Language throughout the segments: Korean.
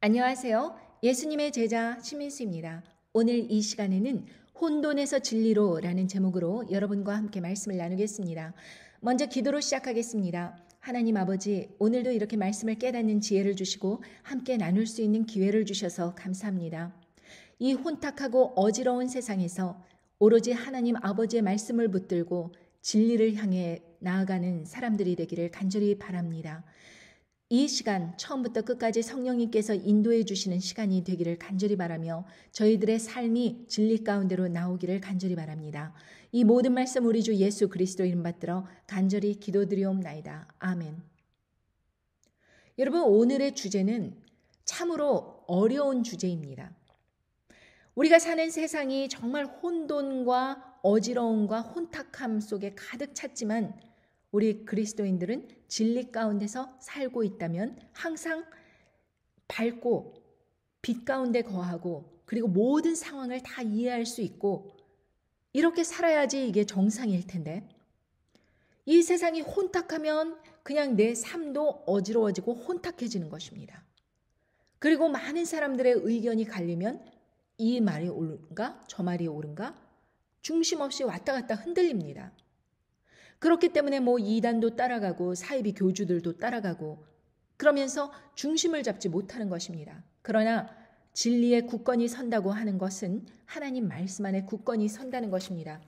안녕하세요. 예수님의 제자 신민수입니다. 오늘 이 시간에는 혼돈에서 진리로라는 제목으로 여러분과 함께 말씀을 나누겠습니다. 먼저 기도로 시작하겠습니다. 하나님 아버지, 오늘도 이렇게 말씀을 깨닫는 지혜를 주시고 함께 나눌 수 있는 기회를 주셔서 감사합니다. 이 혼탁하고 어지러운 세상에서 오로지 하나님 아버지의 말씀을 붙들고 진리를 향해 나아가는 사람들이 되기를 간절히 바랍니다. 이 시간 처음부터 끝까지 성령님께서 인도해 주시는 시간이 되기를 간절히 바라며 저희들의 삶이 진리 가운데로 나오기를 간절히 바랍니다. 이 모든 말씀 우리 주 예수 그리스도 이름 받들어 간절히 기도드리옵나이다. 아멘. 여러분, 오늘의 주제는 참으로 어려운 주제입니다. 우리가 사는 세상이 정말 혼돈과 어지러움과 혼탁함 속에 가득 찼지만 우리 그리스도인들은 진리 가운데서 살고 있다면 항상 밝고 빛 가운데 거하고 그리고 모든 상황을 다 이해할 수 있고 이렇게 살아야지 이게 정상일 텐데 이 세상이 혼탁하면 그냥 내 삶도 어지러워지고 혼탁해지는 것입니다. 그리고 많은 사람들의 의견이 갈리면 이 말이 옳은가 저 말이 옳은가 중심 없이 왔다 갔다 흔들립니다. 그렇기 때문에 이단도 따라가고 사이비 교주들도 따라가고 그러면서 중심을 잡지 못하는 것입니다. 그러나 진리의 굳건히 선다고 하는 것은 하나님 말씀 안에 굳건히 선다는 것입니다.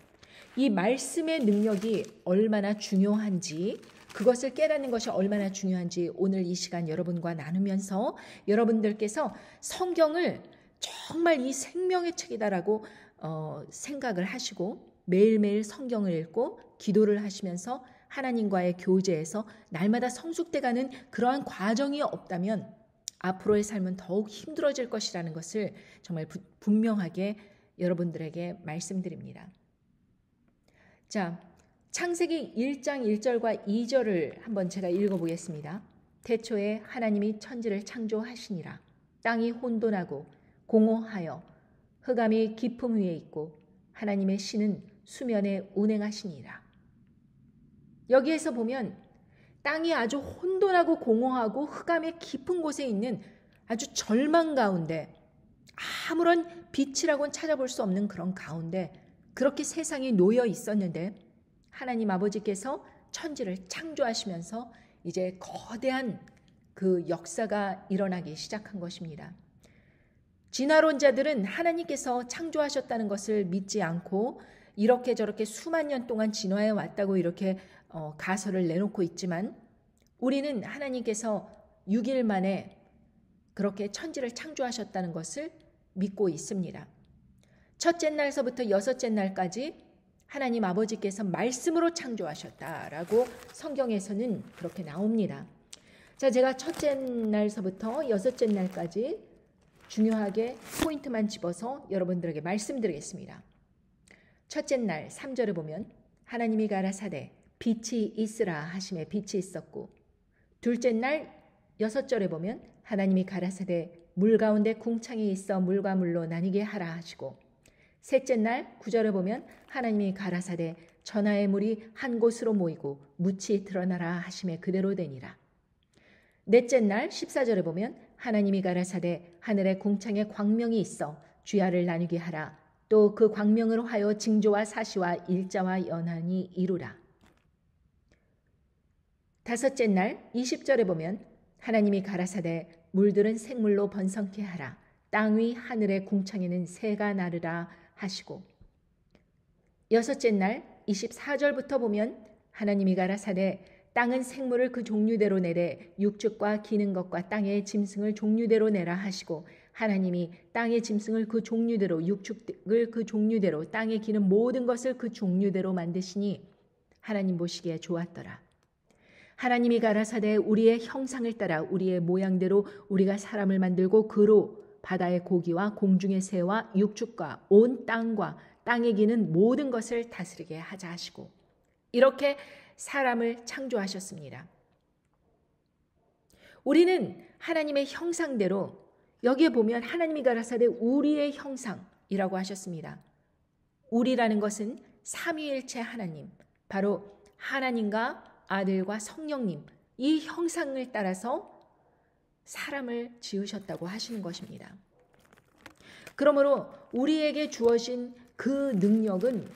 이 말씀의 능력이 얼마나 중요한지 그것을 깨닫는 것이 얼마나 중요한지 오늘 이 시간 여러분과 나누면서 여러분들께서 성경을 정말 이 생명의 책이다라고 생각을 하시고 매일매일 성경을 읽고 기도를 하시면서 하나님과의 교제에서 날마다 성숙돼가는 그러한 과정이 없다면 앞으로의 삶은 더욱 힘들어질 것이라는 것을 정말 분명하게 여러분들에게 말씀드립니다. 자, 창세기 1장 1절과 2절을 한번 제가 읽어보겠습니다. 태초에 하나님이 천지를 창조하시니라. 땅이 혼돈하고 공허하여 흑암이 깊음 위에 있고 하나님의 신은 수면에 운행하시니라. 여기에서 보면 땅이 아주 혼돈하고 공허하고 흑암의 깊은 곳에 있는 아주 절망 가운데 아무런 빛이라고는 찾아볼 수 없는 그런 가운데 그렇게 세상이 놓여 있었는데 하나님 아버지께서 천지를 창조하시면서 이제 거대한 그 역사가 일어나기 시작한 것입니다. 진화론자들은 하나님께서 창조하셨다는 것을 믿지 않고 이렇게 저렇게 수만 년 동안 진화해 왔다고 이렇게 가설을 내놓고 있지만 우리는 하나님께서 6일 만에 그렇게 천지를 창조하셨다는 것을 믿고 있습니다. 첫째 날서부터 여섯째 날까지 하나님 아버지께서 말씀으로 창조하셨다라고 성경에서는 그렇게 나옵니다. 자, 제가 첫째 날서부터 여섯째 날까지 중요하게 포인트만 집어서 여러분들에게 말씀드리겠습니다. 첫째 날 3절에 보면 하나님이 가라사대 빛이 있으라 하심에 빛이 있었고 둘째 날 6절에 보면 하나님이 가라사대 물 가운데 궁창이 있어 물과 물로 나뉘게 하라 하시고 셋째 날 9절에 보면 하나님이 가라사대 전하의 물이 한 곳으로 모이고 묻이 드러나라 하심에 그대로 되니라. 넷째 날 14절에 보면 하나님이 가라사대 하늘에 궁창에 광명이 있어 주야를 나뉘게 하라. 또 그 광명으로 하여 징조와 사시와 일자와 연한이 이루라. 다섯째 날 20절에 보면 하나님이 가라사대 물들은 생물로 번성케 하라. 땅 위 하늘의 궁창에는 새가 나르라 하시고 여섯째 날 24절부터 보면 하나님이 가라사대 땅은 생물을 그 종류대로 내되 육축과 기는 것과 땅의 짐승을 종류대로 내라 하시고 하나님이 땅의 짐승을 그 종류대로 육축을 그 종류대로 땅에 기는 모든 것을 그 종류대로 만드시니 하나님 보시기에 좋았더라. 하나님이 가라사대 우리의 형상을 따라 우리의 모양대로 우리가 사람을 만들고 그로 바다의 고기와 공중의 새와 육축과 온 땅과 땅에 기는 모든 것을 다스리게 하자 하시고 이렇게 사람을 창조하셨습니다. 우리는 하나님의 형상대로 여기에 보면 하나님이 가라사대 우리의 형상이라고 하셨습니다. 우리라는 것은 삼위일체 하나님, 바로 하나님과 아들과 성령님 이 형상을 따라서 사람을 지으셨다고 하시는 것입니다. 그러므로 우리에게 주어진 그 능력은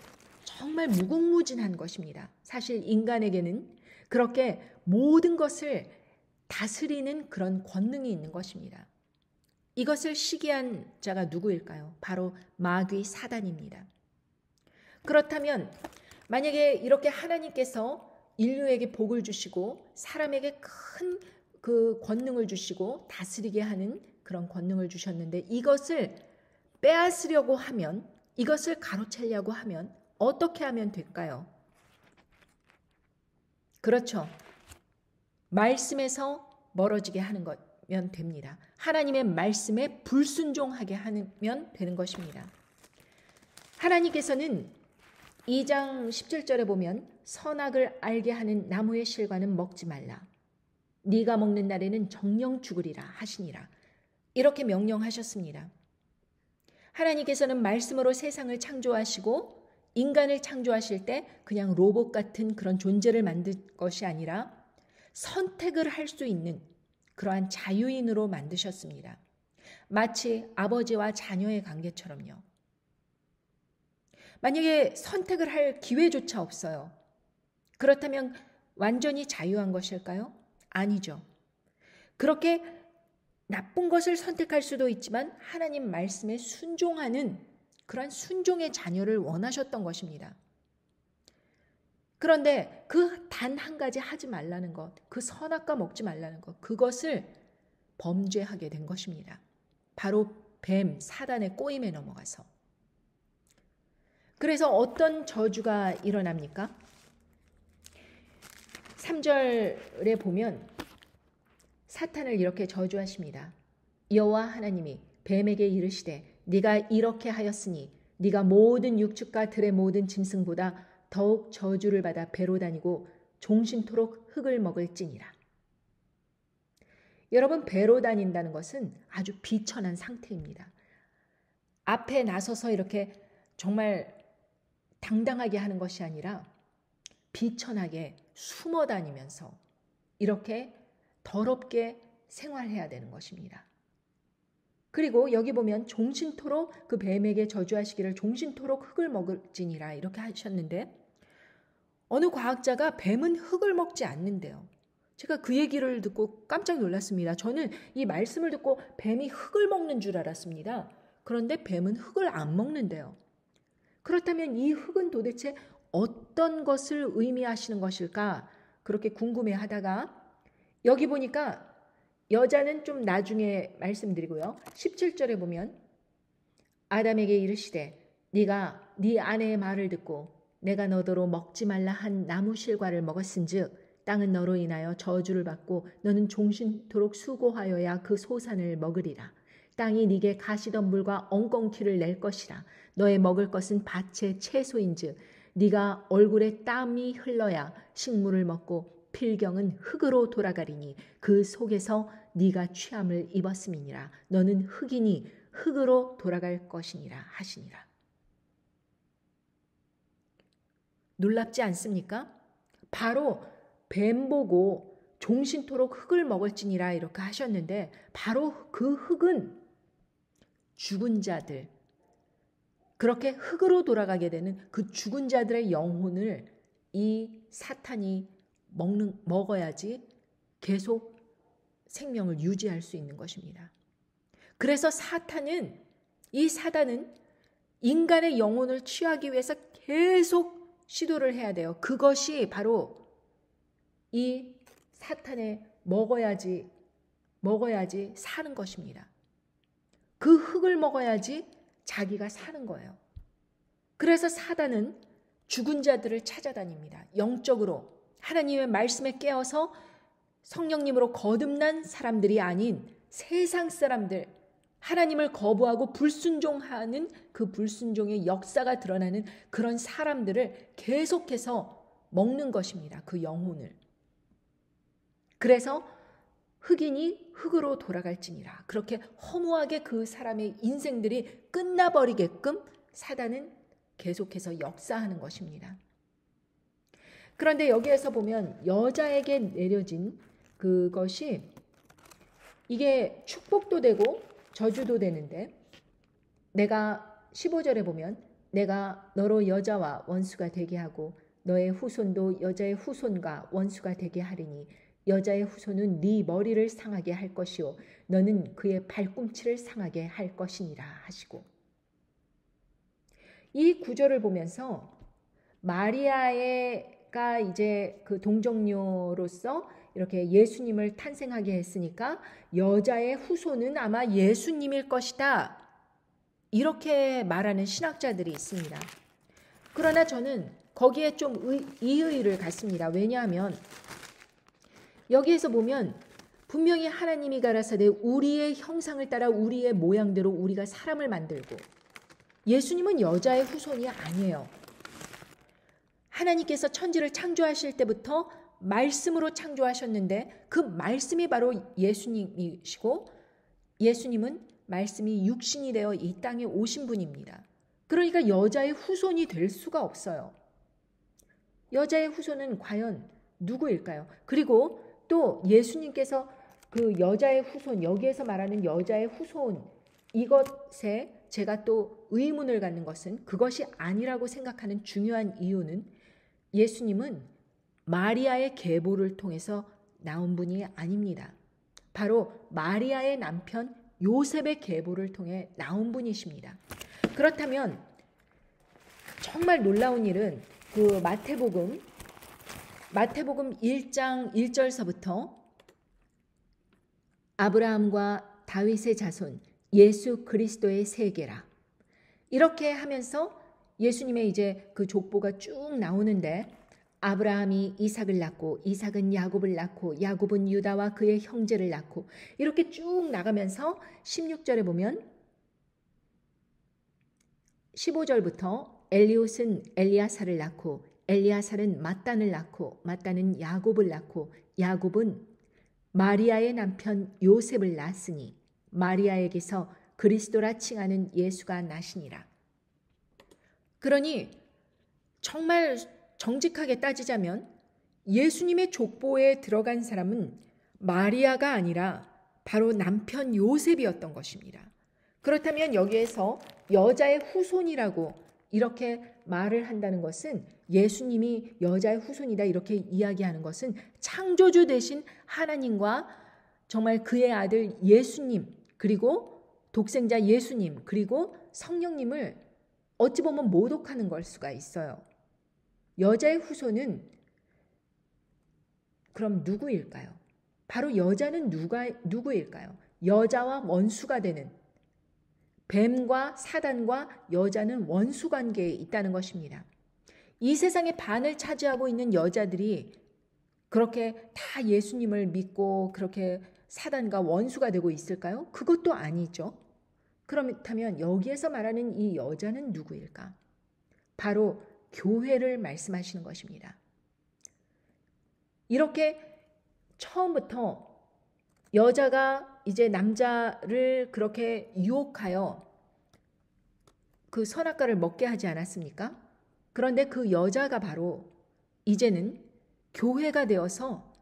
정말 무궁무진한 것입니다. 사실 인간에게는 그렇게 모든 것을 다스리는 그런 권능이 있는 것입니다. 이것을 시기한 자가 누구일까요? 바로 마귀 사단입니다. 그렇다면 만약에 이렇게 하나님께서 인류에게 복을 주시고 사람에게 큰 그 권능을 주시고 다스리게 하는 그런 권능을 주셨는데 이것을 빼앗으려고 하면, 이것을 가로채려고 하면 어떻게 하면 될까요? 그렇죠. 말씀에서 멀어지게 하는 거면 됩니다. 하나님의 말씀에 불순종하게 하면 되는 것입니다. 하나님께서는 2장 17절에 보면 선악을 알게 하는 나무의 실과는 먹지 말라. 네가 먹는 날에는 정령 죽으리라 하시니라. 이렇게 명령하셨습니다. 하나님께서는 말씀으로 세상을 창조하시고 인간을 창조하실 때 그냥 로봇 같은 그런 존재를 만든 것이 아니라 선택을 할 수 있는 그러한 자유인으로 만드셨습니다. 마치 아버지와 자녀의 관계처럼요. 만약에 선택을 할 기회조차 없어요. 그렇다면 완전히 자유한 것일까요? 아니죠. 그렇게 나쁜 것을 선택할 수도 있지만 하나님 말씀에 순종하는 그런 순종의 자녀를 원하셨던 것입니다. 그런데 그 단 한 가지 하지 말라는 것, 그 선악과 먹지 말라는 것, 그것을 범죄하게 된 것입니다. 바로 뱀, 사단의 꼬임에 넘어가서. 그래서 어떤 저주가 일어납니까? 3절에 보면 사탄을 이렇게 저주하십니다. 여호와 하나님이 뱀에게 이르시되 네가 이렇게 하였으니 네가 모든 육축과 들의 모든 짐승보다 더욱 저주를 받아 배로 다니고 종신토록 흙을 먹을지니라. 여러분, 배로 다닌다는 것은 아주 비천한 상태입니다. 앞에 나서서 이렇게 정말 당당하게 하는 것이 아니라 비천하게 숨어 다니면서 이렇게 더럽게 생활해야 되는 것입니다. 그리고 여기 보면 종신토록 그 뱀에게 저주하시기를 종신토록 흙을 먹을지니라 이렇게 하셨는데 어느 과학자가 뱀은 흙을 먹지 않는데요. 제가 그 얘기를 듣고 깜짝 놀랐습니다. 저는 이 말씀을 듣고 뱀이 흙을 먹는 줄 알았습니다. 그런데 뱀은 흙을 안 먹는데요. 그렇다면 이 흙은 도대체 어떤 것을 의미하시는 것일까? 그렇게 궁금해하다가 여기 보니까 여자는 좀 나중에 말씀드리고요. 17절에 보면 아담에게 이르시되 네가 네 아내의 말을 듣고 내가 너더러 먹지 말라 한 나무 실과를 먹었은즉 땅은 너로 인하여 저주를 받고 너는 종신토록 수고하여야 그 소산을 먹으리라. 땅이 네게 가시덤불과 엉겅퀴를 낼 것이라. 너의 먹을 것은 밭의 채소인즉 네가 얼굴에 땀이 흘러야 식물을 먹고 필경은 흙으로 돌아가리니 그 속에서 네가 취함을 입었음이니라. 너는 흙이니 흙으로 돌아갈 것이니라 하시니라. 놀랍지 않습니까? 바로 뱀 보고 종신토록 흙을 먹을지니라 이렇게 하셨는데 바로 그 흙은 죽은 자들, 그렇게 흙으로 돌아가게 되는 그 죽은 자들의 영혼을 이 사탄이 먹어야지 계속 생명을 유지할 수 있는 것입니다. 그래서 이 사단은 인간의 영혼을 취하기 위해서 계속 시도를 해야 돼요. 그것이 바로 이 사탄의 먹어야지 사는 것입니다. 그 흙을 먹어야지 자기가 사는 거예요. 그래서 사단은 죽은 자들을 찾아다닙니다. 영적으로 하나님의 말씀에 깨어서 성령님으로 거듭난 사람들이 아닌 세상 사람들, 하나님을 거부하고 불순종하는 그 불순종의 역사가 드러나는 그런 사람들을 계속해서 먹는 것입니다. 그 영혼을. 그래서 흑인이 흙으로 돌아갈지니라. 그렇게 허무하게 그 사람의 인생들이 끝나버리게끔 사단은 계속해서 역사하는 것입니다. 그런데 여기에서 보면 여자에게 내려진 그것이 이게 축복도 되고 저주도 되는데, 내가 15절에 보면 내가 너로 여자와 원수가 되게 하고 너의 후손도 여자의 후손과 원수가 되게 하리니 여자의 후손은 네 머리를 상하게 할 것이요 너는 그의 발꿈치를 상하게 할 것이니라 하시고, 이 구절을 보면서 마리아가 이제 그 동정녀로서 이렇게 예수님을 탄생하게 했으니까 여자의 후손은 아마 예수님일 것이다, 이렇게 말하는 신학자들이 있습니다. 그러나 저는 거기에 좀 이의를 갖습니다. 왜냐하면 여기에서 보면 분명히 하나님이 가라사대 우리의 형상을 따라 우리의 모양대로 우리가 사람을 만들고, 예수님은 여자의 후손이 아니에요. 하나님께서 천지를 창조하실 때부터 말씀으로 창조하셨는데 그 말씀이 바로 예수님이시고, 예수님은 말씀이 육신이 되어 이 땅에 오신 분입니다. 그러니까 여자의 후손이 될 수가 없어요. 여자의 후손은 과연 누구일까요? 그리고 또 예수님께서 그 여자의 후손, 여기에서 말하는 여자의 후손, 이것에 제가 또 의문을 갖는 것은, 그것이 아니라고 생각하는 중요한 이유는 예수님은 마리아의 계보를 통해서 나온 분이 아닙니다. 바로 마리아의 남편 요셉의 계보를 통해 나온 분이십니다. 그렇다면 정말 놀라운 일은 그 마태복음 1장 1절서부터 아브라함과 다윗의 자손 예수 그리스도의 세계라, 이렇게 하면서 예수님의 이제 그 족보가 쭉 나오는데, 아브라함이 이삭을 낳고 이삭은 야곱을 낳고 야곱은 유다와 그의 형제를 낳고, 이렇게 쭉 나가면서 16절에 보면 15절부터 엘리옷은 엘리야사를 낳고 엘리야사는 맏단을 낳고 맏단은 야곱을 낳고 야곱은 마리아의 남편 요셉을 낳았으니 마리아에게서 그리스도라 칭하는 예수가 나시니라. 그러니 정말 정직하게 따지자면 예수님의 족보에 들어간 사람은 마리아가 아니라 바로 남편 요셉이었던 것입니다. 그렇다면 여기에서 여자의 후손이라고 이렇게 말을 한다는 것은, 예수님이 여자의 후손이다 이렇게 이야기하는 것은 창조주 되신 하나님과 정말 그의 아들 예수님, 그리고 독생자 예수님, 그리고 성령님을 어찌 보면 모독하는 걸 수가 있어요. 여자의 후손은 그럼 누구일까요? 바로 여자는 누구일까요? 여자와 원수가 되는, 뱀과 사단과 여자는 원수 관계에 있다는 것입니다. 이 세상의 반을 차지하고 있는 여자들이 그렇게 다 예수님을 믿고 그렇게 사단과 원수가 되고 있을까요? 그것도 아니죠. 그렇다면 여기에서 말하는 이 여자는 누구일까? 바로 교회를 말씀하시는 것입니다. 이렇게 처음부터 여자가 이제 남자를 그렇게 유혹하여 그 선악과를 먹게 하지 않았습니까? 그런데 그 여자가 바로 이제는 교회가 되어서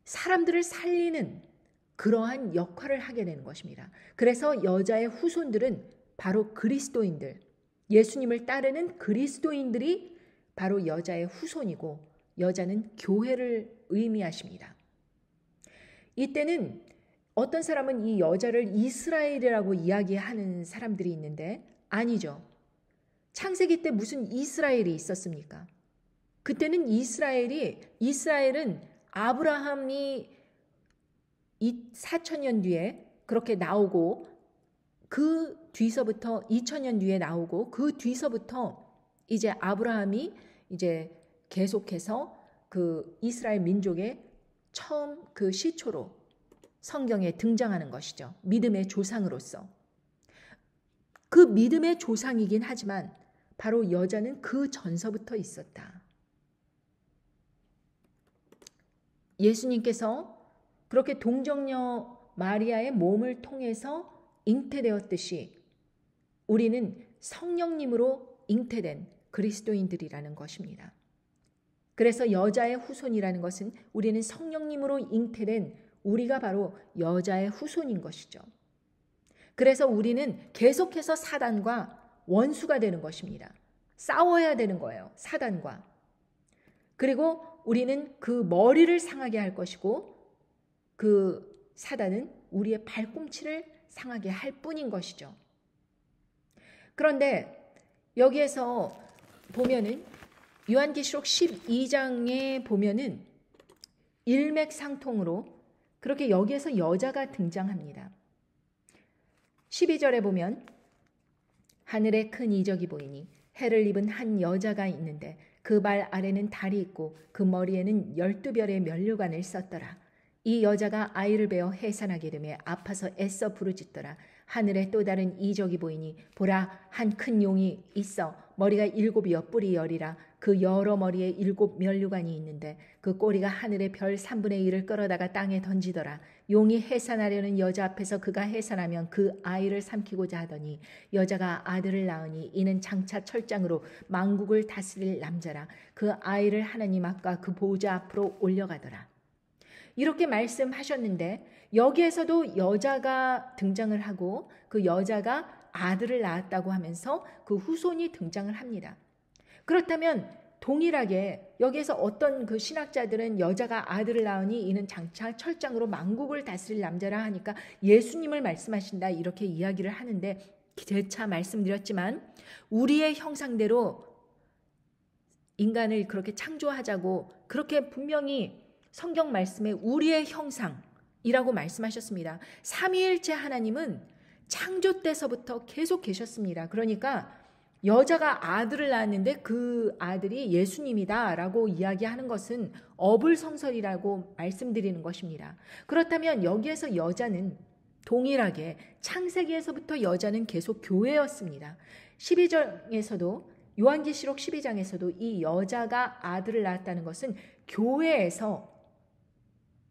사람들을 살리는 그러한 역할을 하게 되는 것입니다. 그래서 여자의 후손들은 바로 그리스도인들, 예수님을 따르는 그리스도인들이 바로 여자의 후손이고, 여자는 교회를 의미하십니다. 이때는 어떤 사람은 이 여자를 이스라엘이라고 이야기하는 사람들이 있는데, 아니죠. 창세기 때 무슨 이스라엘이 있었습니까? 그때는 이스라엘은 아브라함이 4,000년 뒤에 그렇게 나오고, 그 뒤서부터 2,000년 뒤에 나오고, 그 뒤서부터 이제 아브라함이 이제 계속해서 그 이스라엘 민족의 처음 그 시초로 성경에 등장하는 것이죠. 믿음의 조상으로서. 그 믿음의 조상이긴 하지만 바로 여자는 그 전서부터 있었다. 예수님께서 그렇게 동정녀 마리아의 몸을 통해서 잉태되었듯이 우리는 성령님으로 잉태된 그리스도인들이라는 것입니다. 그래서 여자의 후손이라는 것은 우리는 성령님으로 잉태된 우리가 바로 여자의 후손인 것이죠. 그래서 우리는 계속해서 사단과 원수가 되는 것입니다. 싸워야 되는 거예요. 사단과. 그리고 우리는 그 머리를 상하게 할 것이고 그 사단은 우리의 발꿈치를 상하게 할 뿐인 것이죠. 그런데 여기에서 보면은 요한계시록 12장에 보면은 일맥상통으로 그렇게 여기에서 여자가 등장합니다. 12절에 보면 하늘에 큰 이적이 보이니 해를 입은 한 여자가 있는데 그 발 아래는 달이 있고 그 머리에는 12별의 면류관을 썼더라. 이 여자가 아이를 베어 해산하게 되며 아파서 애써 부르짖더라. 하늘에 또 다른 이적이 보이니 보라 한 큰 용이 있어 머리가 7이요 뿔이 10이라 그 여러 머리에 7 면류관이 있는데 그 꼬리가 하늘의 별 3분의 1을 끌어다가 땅에 던지더라. 용이 해산하려는 여자 앞에서 그가 해산하면 그 아이를 삼키고자 하더니 여자가 아들을 낳으니 이는 장차 철장으로 만국을 다스릴 남자라. 그 아이를 하나님 앞과 그 보좌 앞으로 올려가더라. 이렇게 말씀하셨는데 여기에서도 여자가 등장을 하고 그 여자가 아들을 낳았다고 하면서 그 후손이 등장을 합니다. 그렇다면 동일하게 여기에서 어떤 그 신학자들은 여자가 아들을 낳으니 이는 장차 철장으로 만국을 다스릴 남자라 하니까 예수님을 말씀하신다 이렇게 이야기를 하는데 재차 말씀드렸지만 우리의 형상대로 인간을 그렇게 창조하자고 그렇게 분명히 성경 말씀에 우리의 형상이라고 말씀하셨습니다. 삼위일체 하나님은 창조 때서부터 계속 계셨습니다. 그러니까 여자가 아들을 낳았는데 그 아들이 예수님이다라고 이야기하는 것은 어불성설이라고 말씀드리는 것입니다. 그렇다면 여기에서 여자는 동일하게 창세기에서부터 여자는 계속 교회였습니다. 12장에서도 요한계시록 12장에서도 이 여자가 아들을 낳았다는 것은 교회에서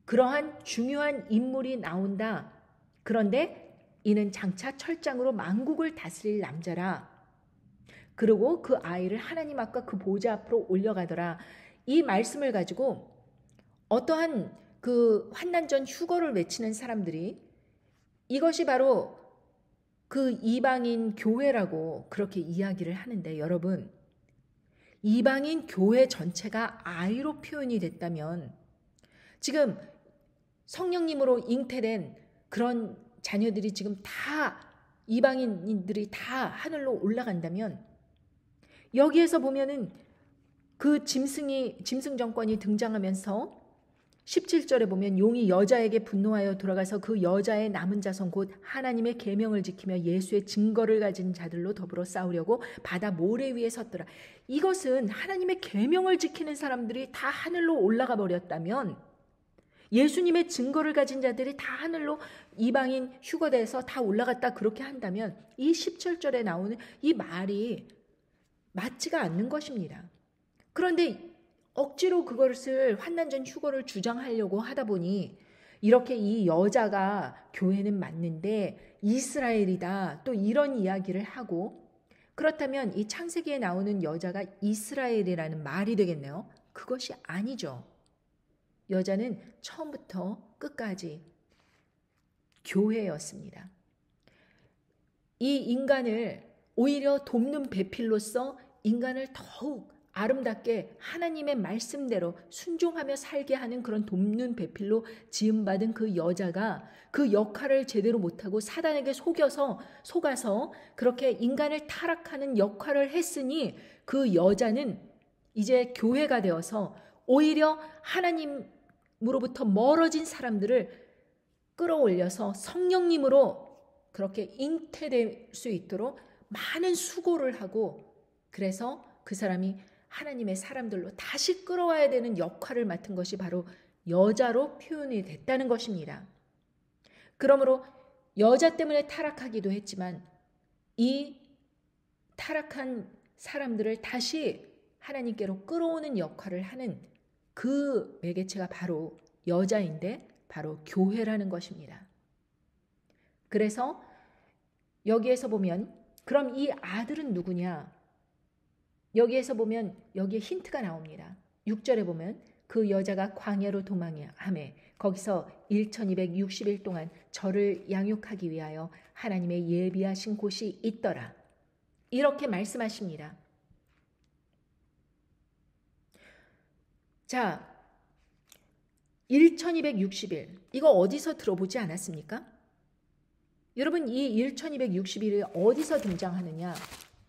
그러한 중요한 인물이 나온다. 그런데 이는 장차 철장으로 만국을 다스릴 남자라. 그리고 그 아이를 하나님 앞과 그 보좌 앞으로 올려가더라. 이 말씀을 가지고 어떠한 그 환난전 휴거를 외치는 사람들이 이것이 바로 그 이방인 교회라고 그렇게 이야기를 하는데 여러분 이방인 교회 전체가 아이로 표현이 됐다면 지금 성령님으로 잉태된 그런 자녀들이 지금 다 이방인들이 다 하늘로 올라간다면 여기에서 보면은 그 짐승 정권이 등장하면서 17절에 보면 용이 여자에게 분노하여 돌아가서 그 여자의 남은 자손 곧 하나님의 계명을 지키며 예수의 증거를 가진 자들로 더불어 싸우려고 바다 모래 위에 섰더라. 이것은 하나님의 계명을 지키는 사람들이 다 하늘로 올라가 버렸다면 예수님의 증거를 가진 자들이 다 하늘로 이방인 휴거돼서 다 올라갔다 그렇게 한다면 이 17절에 나오는 이 말이 맞지가 않는 것입니다. 그런데 억지로 그것을 환난전 휴거를 주장하려고 하다 보니 이렇게 이 여자가 교회는 맞는데 이스라엘이다 또 이런 이야기를 하고 그렇다면 이 창세기에 나오는 여자가 이스라엘이라는 말이 되겠네요. 그것이 아니죠. 여자는 처음부터 끝까지 교회였습니다. 이 인간을 오히려 돕는 배필로서 인간을 더욱 아름답게 하나님의 말씀대로 순종하며 살게 하는 그런 돕는 배필로 지음받은 그 여자가 그 역할을 제대로 못하고 사단에게 속아서 그렇게 인간을 타락하는 역할을 했으니 그 여자는 이제 교회가 되어서 오히려 하나님으로부터 멀어진 사람들을 끌어올려서 성령님으로 그렇게 잉태될 수 있도록 많은 수고를 하고 그래서 그 사람이 하나님의 사람들로 다시 끌어와야 되는 역할을 맡은 것이 바로 여자로 표현이 됐다는 것입니다. 그러므로 여자 때문에 타락하기도 했지만 이 타락한 사람들을 다시 하나님께로 끌어오는 역할을 하는 그 매개체가 바로 여자인데 바로 교회라는 것입니다. 그래서 여기에서 보면 그럼 이 아들은 누구냐? 여기에서 보면 여기에 힌트가 나옵니다. 6절에 보면 그 여자가 광야로 도망하매 거기서 1260일 동안 저를 양육하기 위하여 하나님의 예비하신 곳이 있더라. 이렇게 말씀하십니다. 자, 1260일 이거 어디서 들어보지 않았습니까? 여러분, 이 1260일이 어디서 등장하느냐?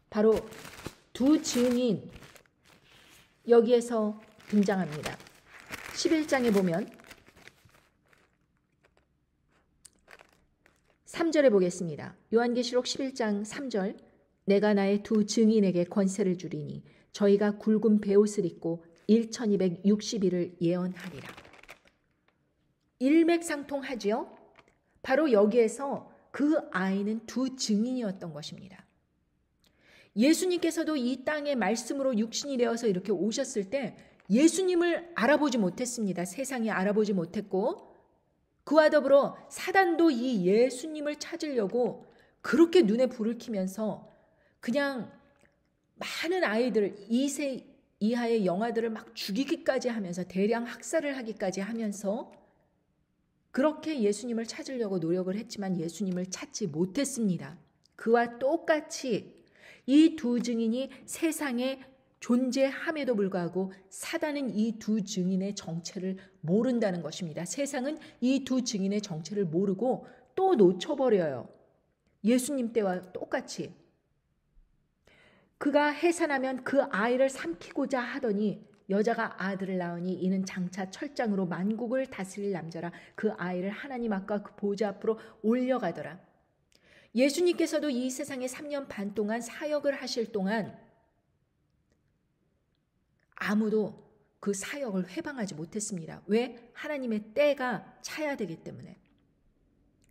바로 두 증인 여기에서 등장합니다. 11장에 보면 3절에 보겠습니다. 요한계시록 11장 3절 내가 나의 두 증인에게 권세를 주리니 저희가 굵은 베옷을 입고 1260일을 예언하리라. 일맥상통하지요? 바로 여기에서 그 아이는 두 증인이었던 것입니다. 예수님께서도 이 땅에 말씀으로 육신이 되어서 이렇게 오셨을 때 예수님을 알아보지 못했습니다. 세상이 알아보지 못했고 그와 더불어 사단도 이 예수님을 찾으려고 그렇게 눈에 불을 켜면서 그냥 많은 아이들 2세 이하의 영아들을 막 죽이기까지 하면서 대량 학살을 하기까지 하면서 그렇게 예수님을 찾으려고 노력을 했지만 예수님을 찾지 못했습니다. 그와 똑같이 이 두 증인이 세상에 존재함에도 불구하고 사단은 이 두 증인의 정체를 모른다는 것입니다. 세상은 이 두 증인의 정체를 모르고 또 놓쳐버려요. 예수님 때와 똑같이. 그가 해산하면 그 아이를 삼키고자 하더니 여자가 아들을 낳으니 이는 장차 철장으로 만국을 다스릴 남자라. 그 아이를 하나님 앞과 그 보좌 앞으로 올려가더라. 예수님께서도 이 세상에 3년 반 동안 사역을 하실 동안 아무도 그 사역을 회방하지 못했습니다. 왜? 하나님의 때가 차야 되기 때문에.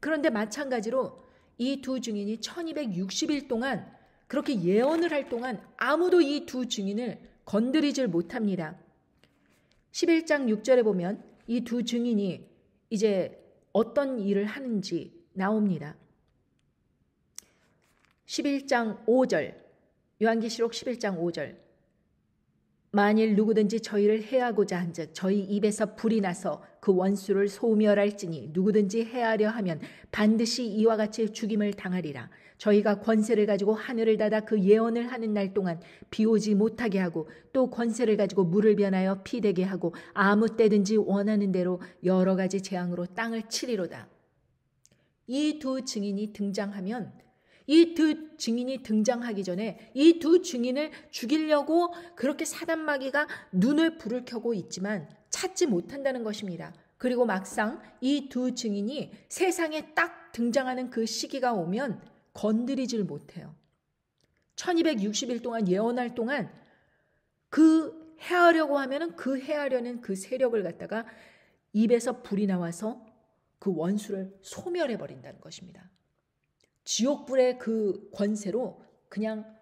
그런데 마찬가지로 이 두 증인이 1260일 동안 그렇게 예언을 할 동안 아무도 이 두 증인을 건드리질 못합니다. 11장 6절에 보면 이 두 증인이 이제 어떤 일을 하는지 나옵니다. 11장 5절, 요한계시록 11장 5절. 만일 누구든지 저희를 해하고자 한즉 저희 입에서 불이 나서 그 원수를 소멸할지니 누구든지 해하려 하면 반드시 이와 같이 죽임을 당하리라. 저희가 권세를 가지고 하늘을 닫아 그 예언을 하는 날 동안 비 오지 못하게 하고 또 권세를 가지고 물을 변하여 피 되게 하고 아무 때든지 원하는 대로 여러 가지 재앙으로 땅을 치리로다. 이 두 증인이 등장하면 이 두 증인이 등장하기 전에 이 두 증인을 죽이려고 그렇게 사단 마귀가 눈을 불을 켜고 있지만 찾지 못한다는 것입니다. 그리고 막상 이 두 증인이 세상에 딱 등장하는 그 시기가 오면 건드리질 못해요. 1260일 동안 예언할 동안 그 해하려고 하면은 그 해하려는 그 세력을 갖다가 입에서 불이 나와서 그 원수를 소멸해 버린다는 것입니다. 지옥불의 그 권세로 그냥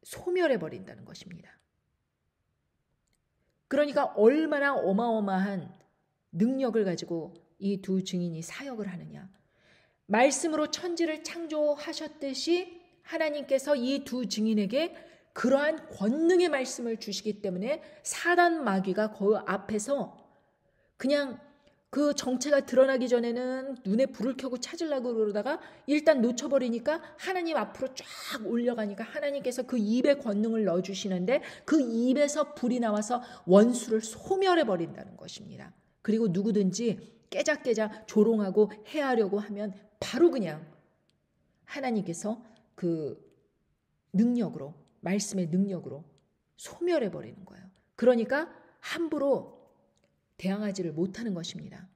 소멸해 버린다는 것입니다. 그러니까 얼마나 어마어마한 능력을 가지고 이 두 증인이 사역을 하느냐. 말씀으로 천지를 창조하셨듯이 하나님께서 이 두 증인에게 그러한 권능의 말씀을 주시기 때문에 사단 마귀가 그 앞에서 그냥 그 정체가 드러나기 전에는 눈에 불을 켜고 찾으려고 그러다가 일단 놓쳐버리니까 하나님 앞으로 쫙 올려가니까 하나님께서 그 입에 권능을 넣어주시는데 그 입에서 불이 나와서 원수를 소멸해버린다는 것입니다. 그리고 누구든지 깨작깨작 조롱하고 해하려고 하면 바로 그냥 하나님께서 그 능력으로 말씀의 능력으로 소멸해버리는 거예요. 그러니까 함부로 대항하지를 못하는 것입니다.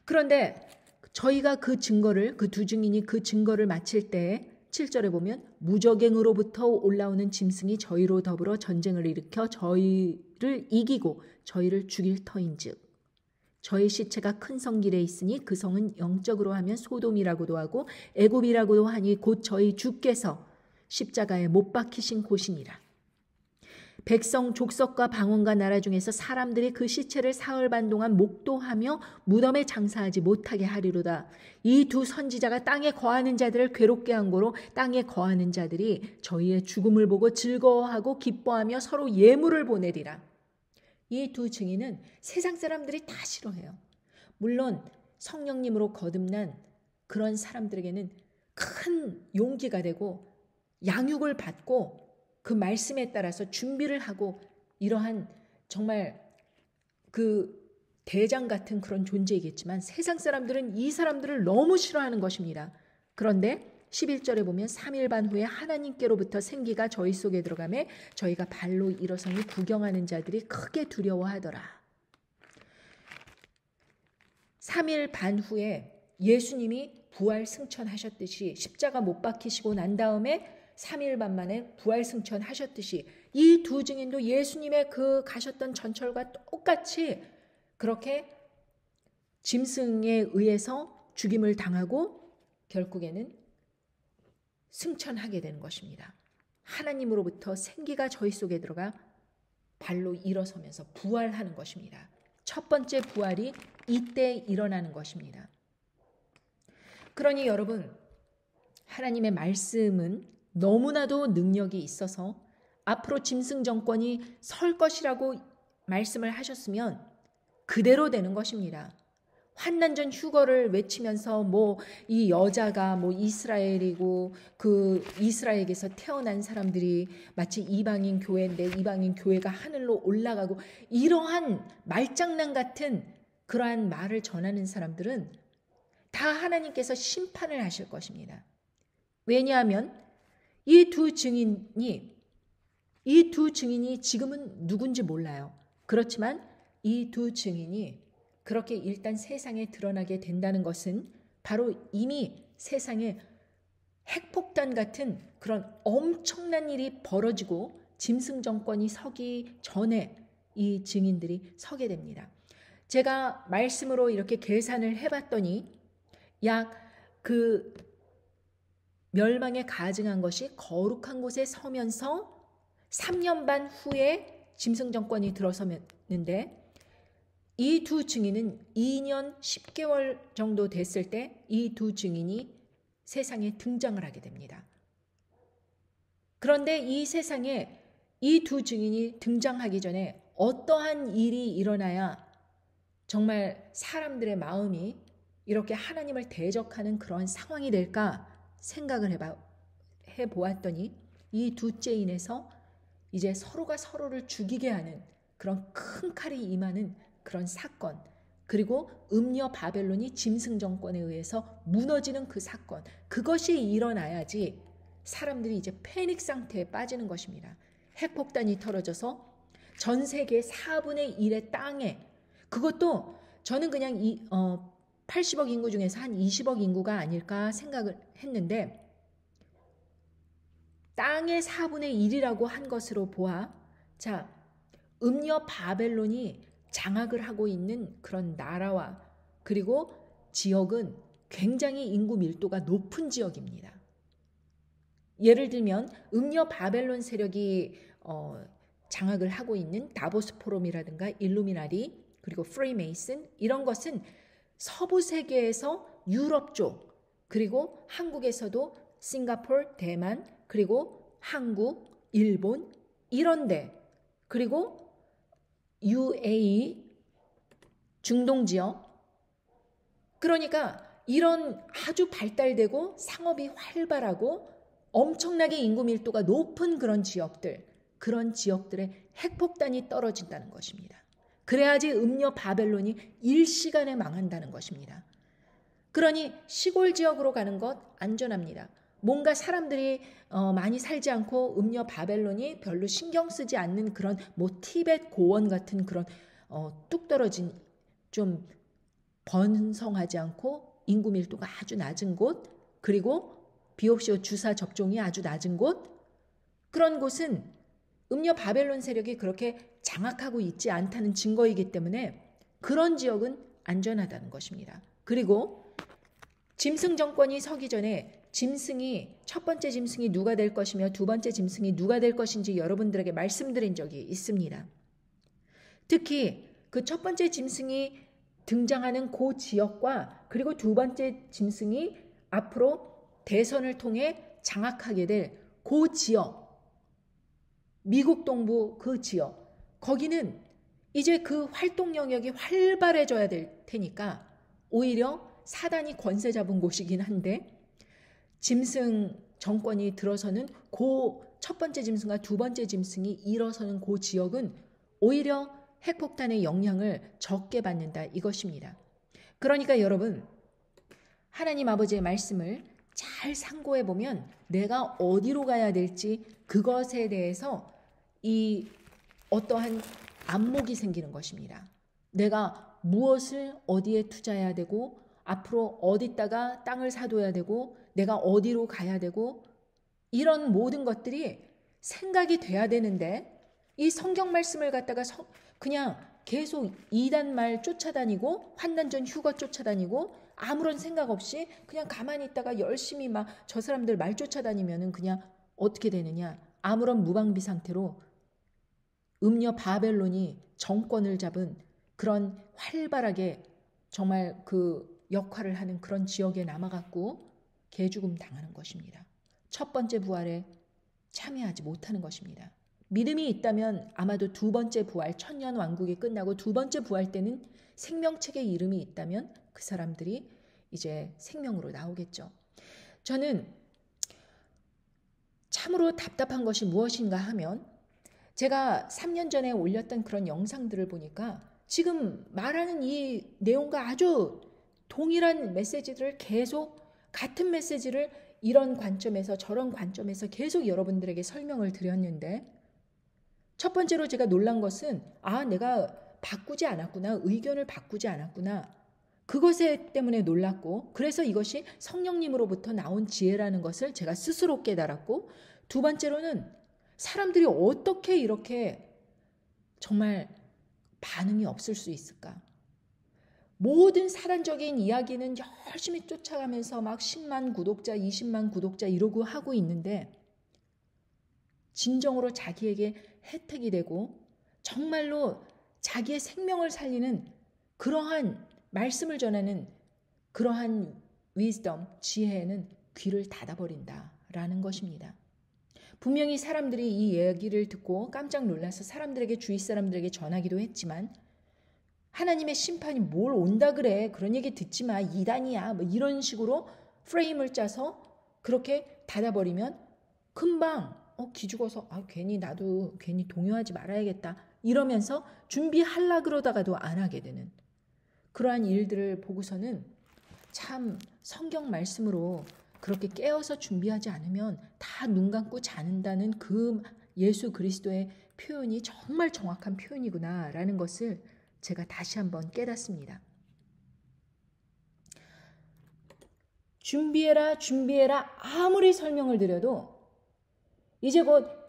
그런데 저희가 그 증거를 그 두 증인이 그 증거를 마칠 때 7절에 보면 무적행으로부터 올라오는 짐승이 저희로 더불어 전쟁을 일으켜 저희를 이기고 저희를 죽일 터인즉 저희 시체가 큰 성길에 있으니 그 성은 영적으로 하면 소돔이라고도 하고 애굽이라고도 하니 곧 저희 주께서 십자가에 못 박히신 곳이니라. 백성 족속과 방언과 나라 중에서 사람들이 그 시체를 사흘 반 동안 목도하며 무덤에 장사하지 못하게 하리로다. 이 두 선지자가 땅에 거하는 자들을 괴롭게 한 고로 땅에 거하는 자들이 저희의 죽음을 보고 즐거워하고 기뻐하며 서로 예물을 보내리라. 이 두 증인은 세상 사람들이 다 싫어해요. 물론 성령님으로 거듭난 그런 사람들에게는 큰 용기가 되고 양육을 받고 그 말씀에 따라서 준비를 하고 이러한 정말 그 대장 같은 그런 존재이겠지만 세상 사람들은 이 사람들을 너무 싫어하는 것입니다. 그런데 11절에 보면 3일 반 후에 하나님께로부터 생기가 저희 속에 들어가매 저희가 발로 일어서니 구경하는 자들이 크게 두려워하더라. 3일 반 후에 예수님이 부활 승천하셨듯이 십자가 못 박히시고 난 다음에 3일 반 만에 부활 승천하셨듯이 이 두 증인도 예수님의 그 가셨던 전철과 똑같이 그렇게 짐승에 의해서 죽임을 당하고 결국에는 승천하게 되는 것입니다. 하나님으로부터 생기가 저희 속에 들어가 발로 일어서면서 부활하는 것입니다. 첫 번째 부활이 이때 일어나는 것입니다. 그러니 여러분, 하나님의 말씀은 너무나도 능력이 있어서 앞으로 짐승 정권이 설 것이라고 말씀을 하셨으면 그대로 되는 것입니다. 환난전 휴거를 외치면서 이 여자가 이스라엘이고 그 이스라엘에게서 태어난 사람들이 마치 이방인 교회인데 이방인 교회가 하늘로 올라가고 이러한 말장난 같은 그러한 말을 전하는 사람들은 다 하나님께서 심판을 하실 것입니다. 왜냐하면 이 두 증인이 지금은 누군지 몰라요. 그렇지만 이 두 증인이 그렇게 일단 세상에 드러나게 된다는 것은 바로 이미 세상에 핵폭탄 같은 그런 엄청난 일이 벌어지고 짐승 정권이 서기 전에 이 증인들이 서게 됩니다. 제가 말씀으로 이렇게 계산을 해봤더니 약 그 멸망에 가증한 것이 거룩한 곳에 서면서 3년 반 후에 짐승 정권이 들어섰는데 이 두 증인은 2년 10개월 정도 됐을 때 이 두 증인이 세상에 등장을 하게 됩니다. 그런데 이 세상에 이 두 증인이 등장하기 전에 어떠한 일이 일어나야 정말 사람들의 마음이 이렇게 하나님을 대적하는 그런 상황이 될까 생각을 해보았더니 이 두째인에서 이제 서로가 서로를 죽이게 하는 그런 큰 칼이 임하는 그런 사건, 그리고 음녀 바벨론이 짐승 정권에 의해서 무너지는 그 사건, 그것이 일어나야지 사람들이 이제 패닉 상태에 빠지는 것입니다. 핵폭탄이 터져서 전 세계 4분의 1의 땅에, 그것도 저는 그냥 80억 인구 중에서 한 20억 인구가 아닐까 생각을 했는데 땅의 4분의 1이라고 한 것으로 보아 음녀 바벨론이 장악을 하고 있는 그런 나라와 그리고 지역은 굉장히 인구 밀도가 높은 지역입니다. 예를 들면 음녀 바벨론 세력이 장악을 하고 있는 다보스 포럼이라든가 일루미나리 그리고 프리메이슨 이런 것은 서부 세계에서 유럽 쪽 그리고 한국에서도 싱가포르, 대만 그리고 한국, 일본 이런 데 그리고 UAE, 중동 지역 그러니까 이런 아주 발달되고 상업이 활발하고 엄청나게 인구 밀도가 높은 그런 지역들에 핵폭탄이 떨어진다는 것입니다. 그래야지 음녀 바벨론이 일시간에 망한다는 것입니다. 그러니 시골 지역으로 가는 것 안전합니다. 뭔가 사람들이 많이 살지 않고 음녀 바벨론이 별로 신경 쓰지 않는 그런 티벳 고원 같은 그런 뚝 떨어진 좀 번성하지 않고 인구 밀도가 아주 낮은 곳 그리고 비옵시오 주사 접종이 아주 낮은 곳 그런 곳은 음녀 바벨론 세력이 그렇게 장악하고 있지 않다는 증거이기 때문에 그런 지역은 안전하다는 것입니다. 그리고 짐승 정권이 서기 전에 첫 번째 짐승이 누가 될 것이며 두 번째 짐승이 누가 될 것인지 여러분들에게 말씀드린 적이 있습니다. 특히 그 첫 번째 짐승이 등장하는 그 지역과 그리고 두 번째 짐승이 앞으로 대선을 통해 장악하게 될 그 지역, 미국 동부 그 지역, 거기는 이제 그 활동 영역이 활발해져야 될 테니까 오히려 사단이 권세 잡은 곳이긴 한데 짐승 정권이 들어서는 그 첫 번째 짐승과 두 번째 짐승이 일어서는 그 지역은 오히려 핵폭탄의 영향을 적게 받는다 이것입니다. 그러니까 여러분 하나님 아버지의 말씀을 잘 상고해 보면 내가 어디로 가야 될지 그것에 대해서 이 어떠한 안목이 생기는 것입니다. 내가 무엇을 어디에 투자해야 되고 앞으로 어디다가 땅을 사둬야 되고 내가 어디로 가야 되고 이런 모든 것들이 생각이 돼야 되는데 이 성경 말씀을 갖다가 그냥 계속 이단 말 쫓아다니고 환난전 휴거 쫓아다니고 아무런 생각 없이 그냥 가만히 있다가 열심히 막 저 사람들 말 쫓아다니면은 그냥 어떻게 되느냐 아무런 무방비 상태로 음녀 바벨론이 정권을 잡은 그런 활발하게 정말 그 역할을 하는 그런 지역에 남아갖고 개죽음 당하는 것입니다. 첫 번째 부활에 참여하지 못하는 것입니다. 믿음이 있다면 아마도 두 번째 부활, 천년 왕국이 끝나고 두 번째 부활 때는 생명책의 이름이 있다면 그 사람들이 이제 생명으로 나오겠죠. 저는 참으로 답답한 것이 무엇인가 하면 제가 3년 전에 올렸던 그런 영상들을 보니까 지금 말하는 이 내용과 아주 동일한 메시지들을 계속 같은 메시지를 이런 관점에서 저런 관점에서 계속 여러분들에게 설명을 드렸는데 첫 번째로 제가 놀란 것은 내가 바꾸지 않았구나. 의견을 바꾸지 않았구나. 그것에 때문에 놀랐고 그래서 이것이 성령님으로부터 나온 지혜라는 것을 제가 스스로 깨달았고 두 번째로는 사람들이 어떻게 이렇게 정말 반응이 없을 수 있을까? 모든 사단적인 이야기는 열심히 쫓아가면서 막 10만 구독자, 20만 구독자 이러고 하고 있는데 진정으로 자기에게 혜택이 되고 정말로 자기의 생명을 살리는 그러한 말씀을 전하는 그러한 위즈덤, 지혜에는 귀를 닫아버린다라는 것입니다. 분명히 사람들이 이 얘기를 듣고 깜짝 놀라서 사람들에게 주위 사람들에게 전하기도 했지만 하나님의 심판이 뭘 온다 그래. 그런 얘기 듣지 마. 이단이야. 뭐 이런 식으로 프레임을 짜서 그렇게 닫아버리면 금방 기죽어서 괜히 나도 괜히 동요하지 말아야겠다. 이러면서 준비하려 그러다가도 안 하게 되는 그러한 일들을 보고서는 참 성경 말씀으로 그렇게 깨어서 준비하지 않으면 다 눈 감고 자는다는 그 예수 그리스도의 표현이 정말 정확한 표현이구나라는 것을 제가 다시 한번 깨닫습니다. 준비해라 준비해라 아무리 설명을 드려도 이제 곧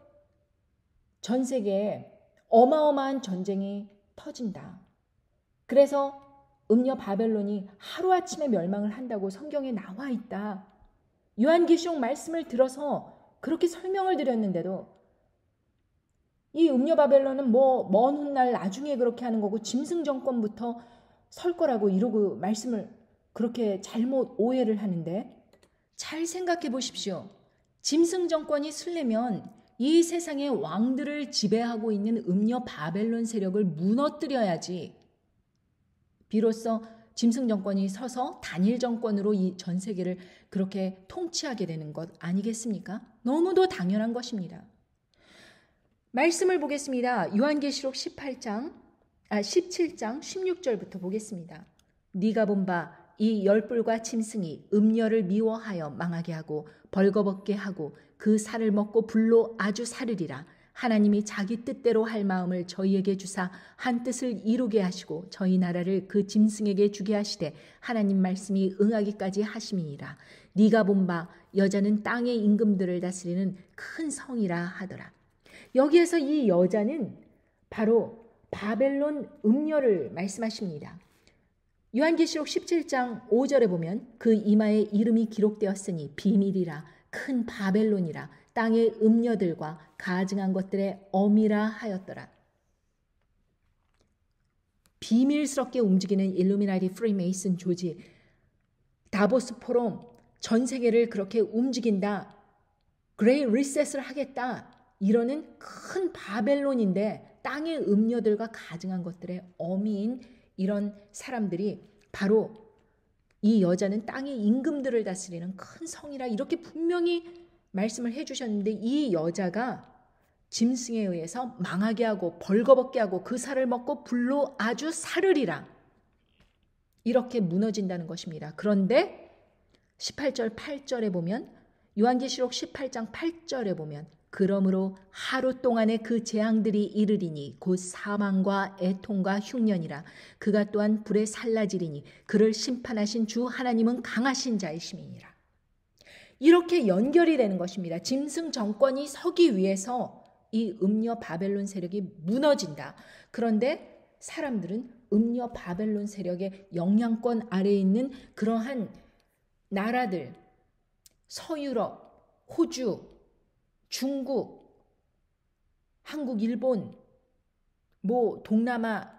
전 세계에 어마어마한 전쟁이 터진다. 그래서 음녀 바벨론이 하루아침에 멸망을 한다고 성경에 나와 있다. 요한계시록 말씀을 들어서 그렇게 설명을 드렸는데도 이 음녀 바벨론은 먼 훗날 나중에 그렇게 하는 거고 짐승 정권부터 설 거라고 이러고 말씀을 그렇게 잘못 오해를 하는데 잘 생각해 보십시오. 짐승 정권이 쓰려면 이 세상의 왕들을 지배하고 있는 음녀 바벨론 세력을 무너뜨려야지 비로소 짐승 정권이 서서 단일 정권으로 이 전 세계를 그렇게 통치하게 되는 것 아니겠습니까? 너무도 당연한 것입니다. 말씀을 보겠습니다. 요한계시록 17장 16절부터 보겠습니다. 네가 본 바 이 열불과 짐승이 음녀를 미워하여 망하게 하고 벌거벗게 하고 그 살을 먹고 불로 아주 사르리라. 하나님이 자기 뜻대로 할 마음을 저희에게 주사 한 뜻을 이루게 하시고 저희 나라를 그 짐승에게 주게 하시되 하나님 말씀이 응하기까지 하심이니라. 네가 본 바 여자는 땅의 임금들을 다스리는 큰 성이라 하더라. 여기에서 이 여자는 바로 바벨론 음녀를 말씀하십니다. 요한계시록 17장 5절에 보면 그 이마에 이름이 기록되었으니 비밀이라 큰 바벨론이라 땅의 음녀들과 가증한 것들의 어미라 하였더라. 비밀스럽게 움직이는 일루미나티 프리메이슨 조직, 다보스 포럼, 전 세계를 그렇게 움직인다. 그레이 리셋을 하겠다. 이러는 큰 바벨론인데 땅의 음녀들과 가증한 것들의 어미인 이런 사람들이 바로 이 여자는 땅의 임금들을 다스리는 큰 성이라 이렇게 분명히 말씀을 해주셨는데 이 여자가 짐승에 의해서 망하게 하고 벌거벗게 하고 그 살을 먹고 불로 아주 사르리라 이렇게 무너진다는 것입니다. 그런데 18절 8절에 보면 요한계시록 18장 8절에 보면 그러므로 하루 동안에 그 재앙들이 이르리니 곧 사망과 애통과 흉년이라 그가 또한 불에 살라지리니 그를 심판하신 주 하나님은 강하신 자이심이니라. 이렇게 연결이 되는 것입니다. 짐승 정권이 서기 위해서 이 음녀 바벨론 세력이 무너진다. 그런데 사람들은 음녀 바벨론 세력의 영향권 아래에 있는 그러한 나라들, 서유럽, 호주, 중국, 한국, 일본, 동남아,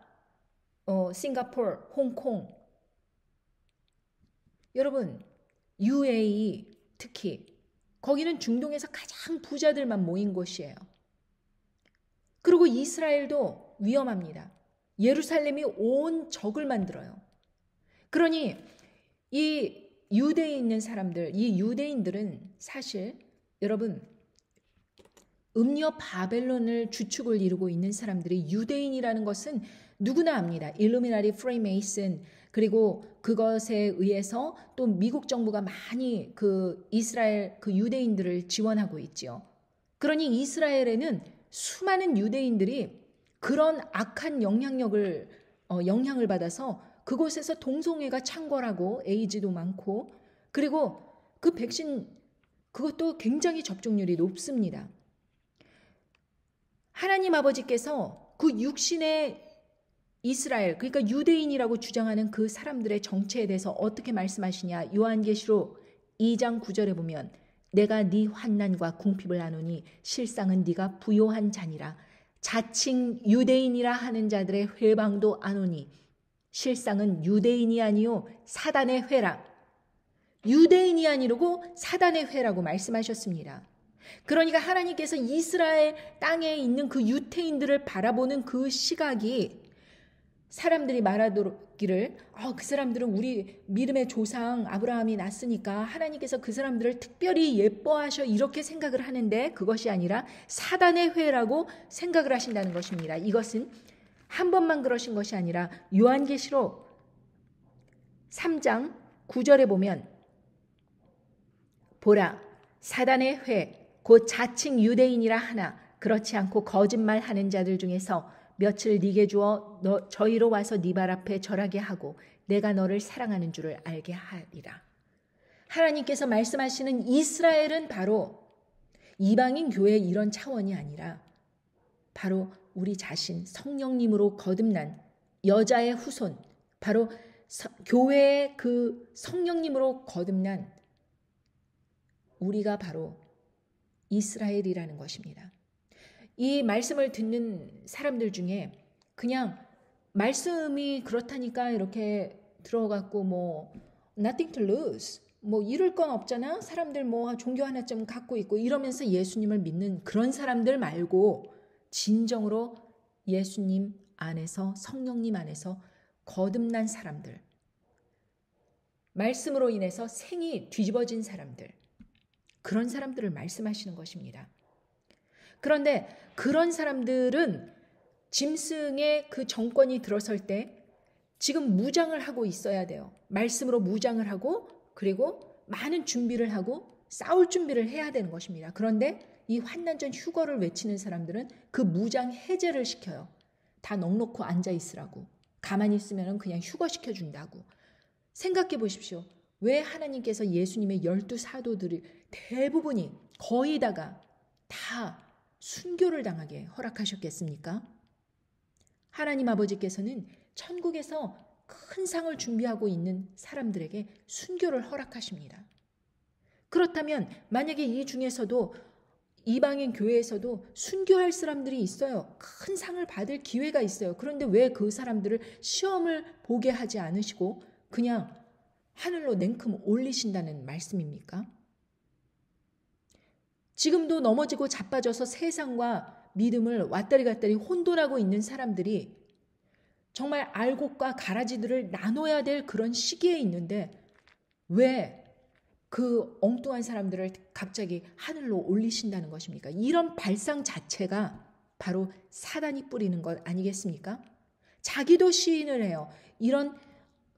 싱가포르, 홍콩, 여러분 UAE 특히 거기는 중동에서 가장 부자들만 모인 곳이에요. 그리고 이스라엘도 위험합니다. 예루살렘이 온 적을 만들어요. 그러니 이 유대에 있는 사람들, 이 유대인들은 사실 여러분 음녀 바벨론을 주축을 이루고 있는 사람들이 유대인이라는 것은 누구나 압니다. 일루미나리, 프레이메이슨 그리고 그것에 의해서 또 미국 정부가 많이 그 이스라엘 그 유대인들을 지원하고 있지요. 그러니 이스라엘에는 수많은 유대인들이 그런 악한 영향을 받아서 그곳에서 동성애가 창궐하고 에이즈도 많고 그리고 그 백신 그것도 굉장히 접종률이 높습니다. 하나님 아버지께서 그 육신의 이스라엘 그러니까 유대인이라고 주장하는 그 사람들의 정체에 대해서 어떻게 말씀하시냐. 요한계시록 2장 9절에 보면 내가 네 환난과 궁핍을 아노니 실상은 네가 부요한 자니라. 자칭 유대인이라 하는 자들의 회방도 아노니 실상은 유대인이 아니요 사단의 회라. 유대인이 아니고 사단의 회라고 말씀하셨습니다. 그러니까 하나님께서 이스라엘 땅에 있는 그 유태인들을 바라보는 그 시각이 사람들이 말하기를 그 사람들은 우리 믿음의 조상 아브라함이 낳았으니까 하나님께서 그 사람들을 특별히 예뻐하셔 이렇게 생각을 하는데 그것이 아니라 사단의 회라고 생각을 하신다는 것입니다. 이것은 한 번만 그러신 것이 아니라 요한계시록 3장 9절에 보면 보라 사단의 회 곧 자칭 유대인이라 하나 그렇지 않고 거짓말하는 자들 중에서 며칠 네게 주어 저희로 와서 네 발 앞에 절하게 하고 내가 너를 사랑하는 줄을 알게 하리라. 하나님께서 말씀하시는 이스라엘은 바로 이방인 교회의 이런 차원이 아니라 바로 우리 자신 성령님으로 거듭난 여자의 후손 바로 교회의 그 성령님으로 거듭난 우리가 바로 이스라엘이라는 것입니다. 이 말씀을 듣는 사람들 중에 그냥 말씀이 그렇다니까 이렇게 들어갔고 nothing to lose 잃을 건 없잖아. 사람들 종교 하나쯤 갖고 있고 이러면서 예수님을 믿는 그런 사람들 말고 진정으로 예수님 안에서 성령님 안에서 거듭난 사람들 말씀으로 인해서 생이 뒤집어진 사람들 그런 사람들을 말씀하시는 것입니다. 그런데 그런 사람들은 짐승의 그 정권이 들어설 때 지금 무장을 하고 있어야 돼요. 말씀으로 무장을 하고 그리고 많은 준비를 하고 싸울 준비를 해야 되는 것입니다. 그런데 이 환난전 휴거를 외치는 사람들은 그 무장 해제를 시켜요. 다 넋놓고 앉아 있으라고. 가만히 있으면 그냥 휴거시켜준다고. 생각해 보십시오. 왜 하나님께서 예수님의 12사도들이 대부분이 거의 다가 다 순교를 당하게 허락하셨겠습니까? 하나님 아버지께서는 천국에서 큰 상을 준비하고 있는 사람들에게 순교를 허락하십니다. 그렇다면 만약에 이 중에서도 이방인 교회에서도 순교할 사람들이 있어요. 큰 상을 받을 기회가 있어요. 그런데 왜 그 사람들을 시험을 보게 하지 않으시고 그냥 하늘로 냉큼 올리신다는 말씀입니까? 지금도 넘어지고 자빠져서 세상과 믿음을 왔다리 갔다리 혼돈하고 있는 사람들이 정말 알곡과 가라지들을 나눠야 될 그런 시기에 있는데 왜 그 엉뚱한 사람들을 갑자기 하늘로 올리신다는 것입니까? 이런 발상 자체가 바로 사단이 뿌리는 것 아니겠습니까? 자기도 시인을 해요. 이런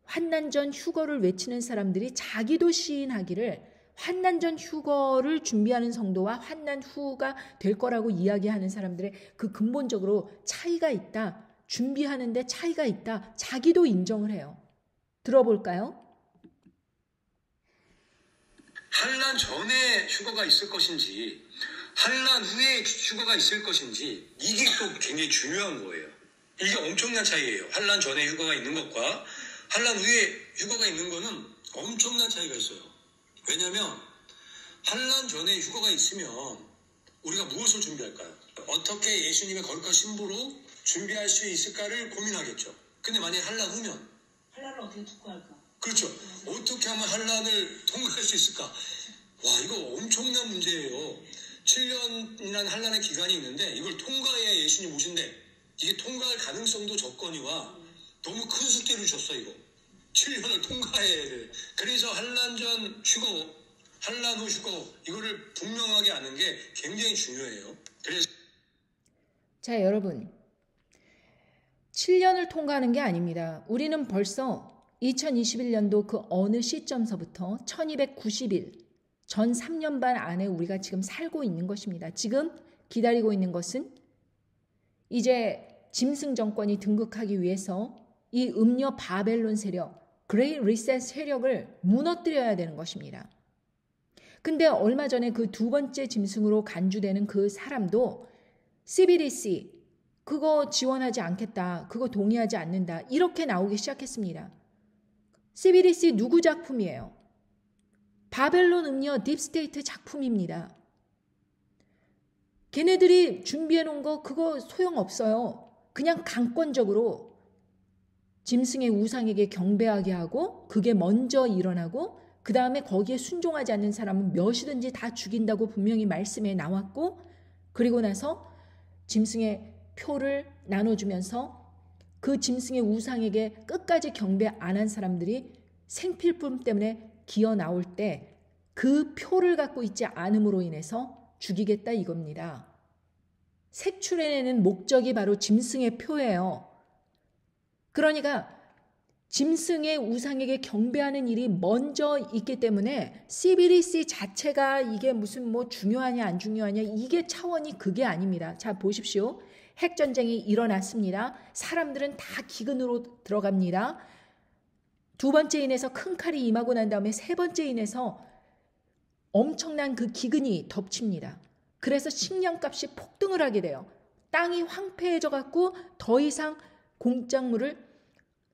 환난전 휴거를 외치는 사람들이 자기도 시인하기를 환난전 휴거를 준비하는 성도와 환난 후가 될 거라고 이야기하는 사람들의 그 근본적으로 차이가 있다. 준비하는데 차이가 있다. 자기도 인정을 해요. 들어볼까요? 환난 전에 휴거가 있을 것인지 환난 후에 휴거가 있을 것인지 이게 또 굉장히 중요한 거예요. 이게 엄청난 차이예요. 환난 전에 휴거가 있는 것과 환난 후에 휴거가 있는 거는 엄청난 차이가 있어요. 왜냐하면 환난 전에 휴거가 있으면 우리가 무엇을 준비할까요? 어떻게 예수님의 거룩한 신부로 준비할 수 있을까를 고민하겠죠. 근데 만약에 환난 후면 환난을 어떻게 통과할까? 그렇죠. 어떻게 하면 환난을 통과할 수 있을까? 와, 이거 엄청난 문제예요. 7년이라는 환난의 기간이 있는데 이걸 통과해야 예수님 오신대. 이게 통과할 가능성도 조건이와 너무 큰 숙제를 주셨어 이거. 7년을 통과해야 돼. 그래서 환난 전 휴거, 환난 후 휴거 이거를 분명하게 아는 게 굉장히 중요해요. 그래서 자, 여러분. 7년을 통과하는 게 아닙니다. 우리는 벌써 2021년도 그 어느 시점서부터 1290일, 전 3년 반 안에 우리가 지금 살고 있는 것입니다. 지금 기다리고 있는 것은 이제 짐승 정권이 등극하기 위해서 이 음녀 바벨론 세력, 그레이 리셋 세력을 무너뜨려야 되는 것입니다. 근데 얼마 전에 그 두 번째 짐승으로 간주되는 그 사람도 CBDC 그거 지원하지 않겠다, 그거 동의하지 않는다 이렇게 나오기 시작했습니다. CBDC 누구 작품이에요? 바벨론 음녀 딥스테이트 작품입니다. 걔네들이 준비해 놓은 거 그거 소용없어요. 그냥 강권적으로 짐승의 우상에게 경배하게 하고 그게 먼저 일어나고 그 다음에 거기에 순종하지 않는 사람은 몇이든지 다 죽인다고 분명히 말씀에 나왔고 그리고 나서 짐승의 표를 나눠주면서 그 짐승의 우상에게 끝까지 경배 안 한 사람들이 생필품 때문에 기어 나올 때 그 표를 갖고 있지 않음으로 인해서 죽이겠다 이겁니다. 색출해내는 목적이 바로 짐승의 표예요. 그러니까 짐승의 우상에게 경배하는 일이 먼저 있기 때문에 CBDC 자체가 이게 무슨 뭐 중요하냐 안 중요하냐 이게 차원이 그게 아닙니다. 자 보십시오. 핵전쟁이 일어났습니다. 사람들은 다 기근으로 들어갑니다. 두 번째 인에서 큰 칼이 임하고 난 다음에 세 번째 인에서 엄청난 그 기근이 덮칩니다. 그래서 식량값이 폭등을 하게 돼요. 땅이 황폐해져 갖고 더 이상 공작물을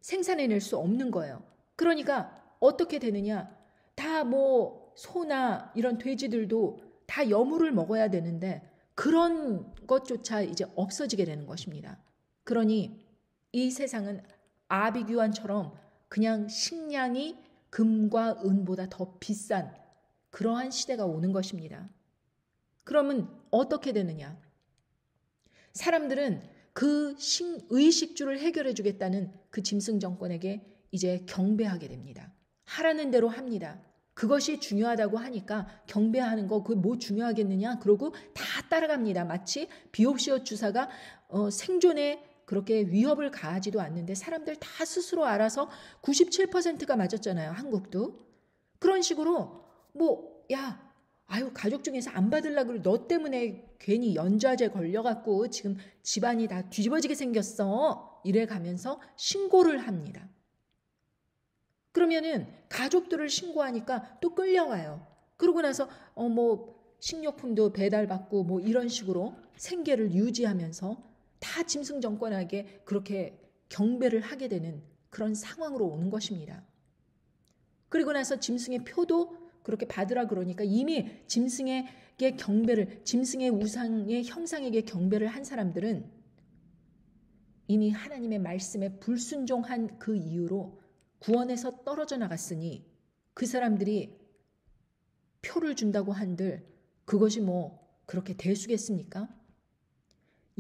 생산해낼 수 없는 거예요. 그러니까 어떻게 되느냐? 다 뭐 소나 이런 돼지들도 다 여물을 먹어야 되는데 그런 것조차 이제 없어지게 되는 것입니다. 그러니 이 세상은 아비규환처럼 그냥 식량이 금과 은보다 더 비싼 그러한 시대가 오는 것입니다. 그러면 어떻게 되느냐? 사람들은 그 의식주를 해결해 주겠다는 그 짐승 정권에게 이제 경배하게 됩니다. 하라는 대로 합니다. 그것이 중요하다고 하니까 경배하는 거 그게 뭐 중요하겠느냐? 그러고 다 따라갑니다. 마치 비옵시오 주사가 생존에 그렇게 위협을 가하지도 않는데 사람들 다 스스로 알아서 97%가 맞았잖아요. 한국도. 그런 식으로 가족 중에서 안 받으려고 너 때문에 괜히 연좌제 걸려갖고 지금 집안이 다 뒤집어지게 생겼어. 이래 가면서 신고를 합니다. 그러면은 가족들을 신고하니까 또 끌려와요. 그러고 나서 식료품도 배달받고 이런 식으로 생계를 유지하면서 다 짐승 정권에게 그렇게 경배를 하게 되는 그런 상황으로 오는 것입니다. 그리고 나서 짐승의 표도 그렇게 받으라 그러니까 이미 짐승에게 경배를, 짐승의 우상의 형상에게 경배를 한 사람들은 이미 하나님의 말씀에 불순종한 그 이유로 구원에서 떨어져 나갔으니 그 사람들이 표를 준다고 한들 그것이 그렇게 대수겠습니까?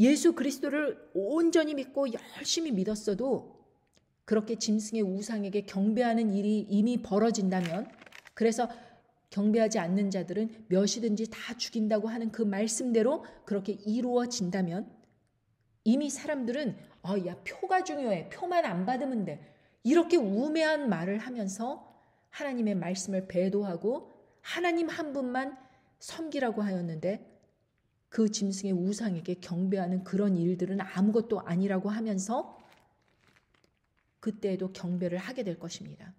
예수 그리스도를 온전히 믿고 열심히 믿었어도 그렇게 짐승의 우상에게 경배하는 일이 이미 벌어진다면, 그래서 경배하지 않는 자들은 몇이든지 다 죽인다고 하는 그 말씀대로 그렇게 이루어진다면, 이미 사람들은 야, 표가 중요해, 표만 안 받으면 돼, 이렇게 우매한 말을 하면서 하나님의 말씀을 배도하고 하나님 한 분만 섬기라고 하였는데, 그 짐승의 우상에게 경배하는 그런 일들은 아무것도 아니라고 하면서 그때에도 경배를 하게 될 것입니다.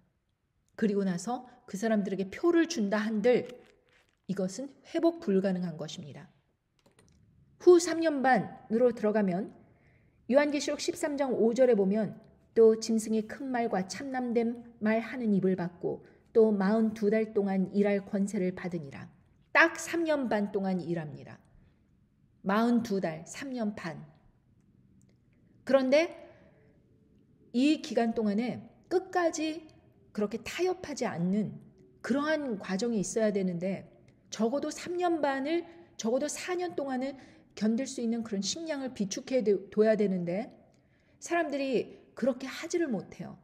그리고 나서 그 사람들에게 표를 준다 한들 이것은 회복 불가능한 것입니다. 후 3년 반으로 들어가면 요한계시록 13장 5절에 보면 또 짐승이 큰 말과 참남된 말 하는 입을 받고 또 42달 동안 일할 권세를 받으니라. 딱 3년 반 동안 일합니다. 42달, 3년 반. 그런데 이 기간 동안에 끝까지 그렇게 타협하지 않는 그러한 과정이 있어야 되는데, 적어도 3년 반을, 적어도 4년 동안을 견딜 수 있는 그런 식량을 비축해 둬야 되는데 사람들이 그렇게 하지를 못해요.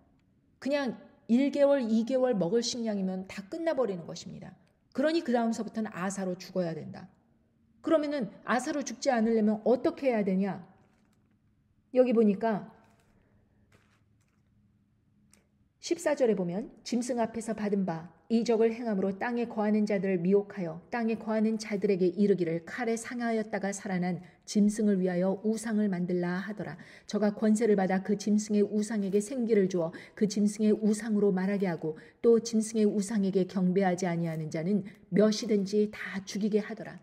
그냥 1개월, 2개월 먹을 식량이면 다 끝나버리는 것입니다. 그러니 그 다음서부터는 아사로 죽어야 된다. 그러면은 아사로 죽지 않으려면 어떻게 해야 되냐? 여기 보니까 14절에 보면 짐승 앞에서 받은 바 이적을 행함으로 땅에 거하는 자들을 미혹하여 땅에 거하는 자들에게 이르기를 칼에 상하였다가 살아난 짐승을 위하여 우상을 만들라 하더라. 저가 권세를 받아 그 짐승의 우상에게 생기를 주어 그 짐승의 우상으로 말하게 하고 또 짐승의 우상에게 경배하지 아니하는 자는 몇이든지 다 죽이게 하더라.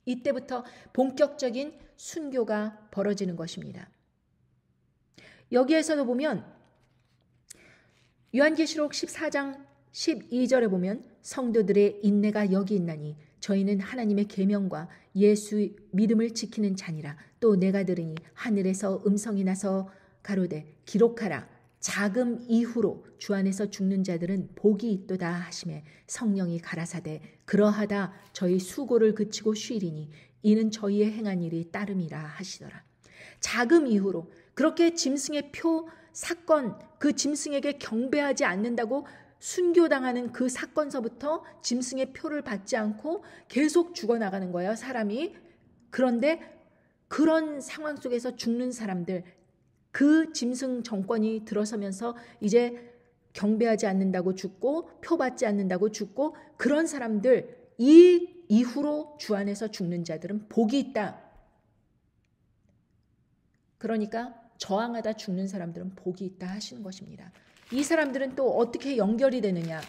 이때부터 본격적인 순교가 벌어지는 것입니다. 여기에서도 보면 요한계시록 14장 12절에 보면 성도들의 인내가 여기 있나니 저희는 하나님의 계명과 예수 믿음을 지키는 자니라. 또 내가 들으니 하늘에서 음성이 나서 가로되 기록하라. 자금 이후로 주 안에서 죽는 자들은 복이 있도다 하시매 성령이 가라사대 그러하다 저희 수고를 그치고 쉬리니 이는 저희의 행한 일이 따름이라 하시더라. 자금 이후로 그렇게 짐승의 표 사건, 그 짐승에게 경배하지 않는다고 순교당하는 그 사건서부터 짐승의 표를 받지 않고 계속 죽어나가는 거예요, 사람이. 그런데 그런 상황 속에서 죽는 사람들, 그 짐승 정권이 들어서면서 이제 경배하지 않는다고 죽고 표 받지 않는다고 죽고, 그런 사람들, 이 이후로 주 안에서 죽는 자들은 복이 있다. 그러니까 저항하다 죽는 사람들은 복이 있다 하시는 것입니다. 이 사람들은 또 어떻게 연결이 되느냐?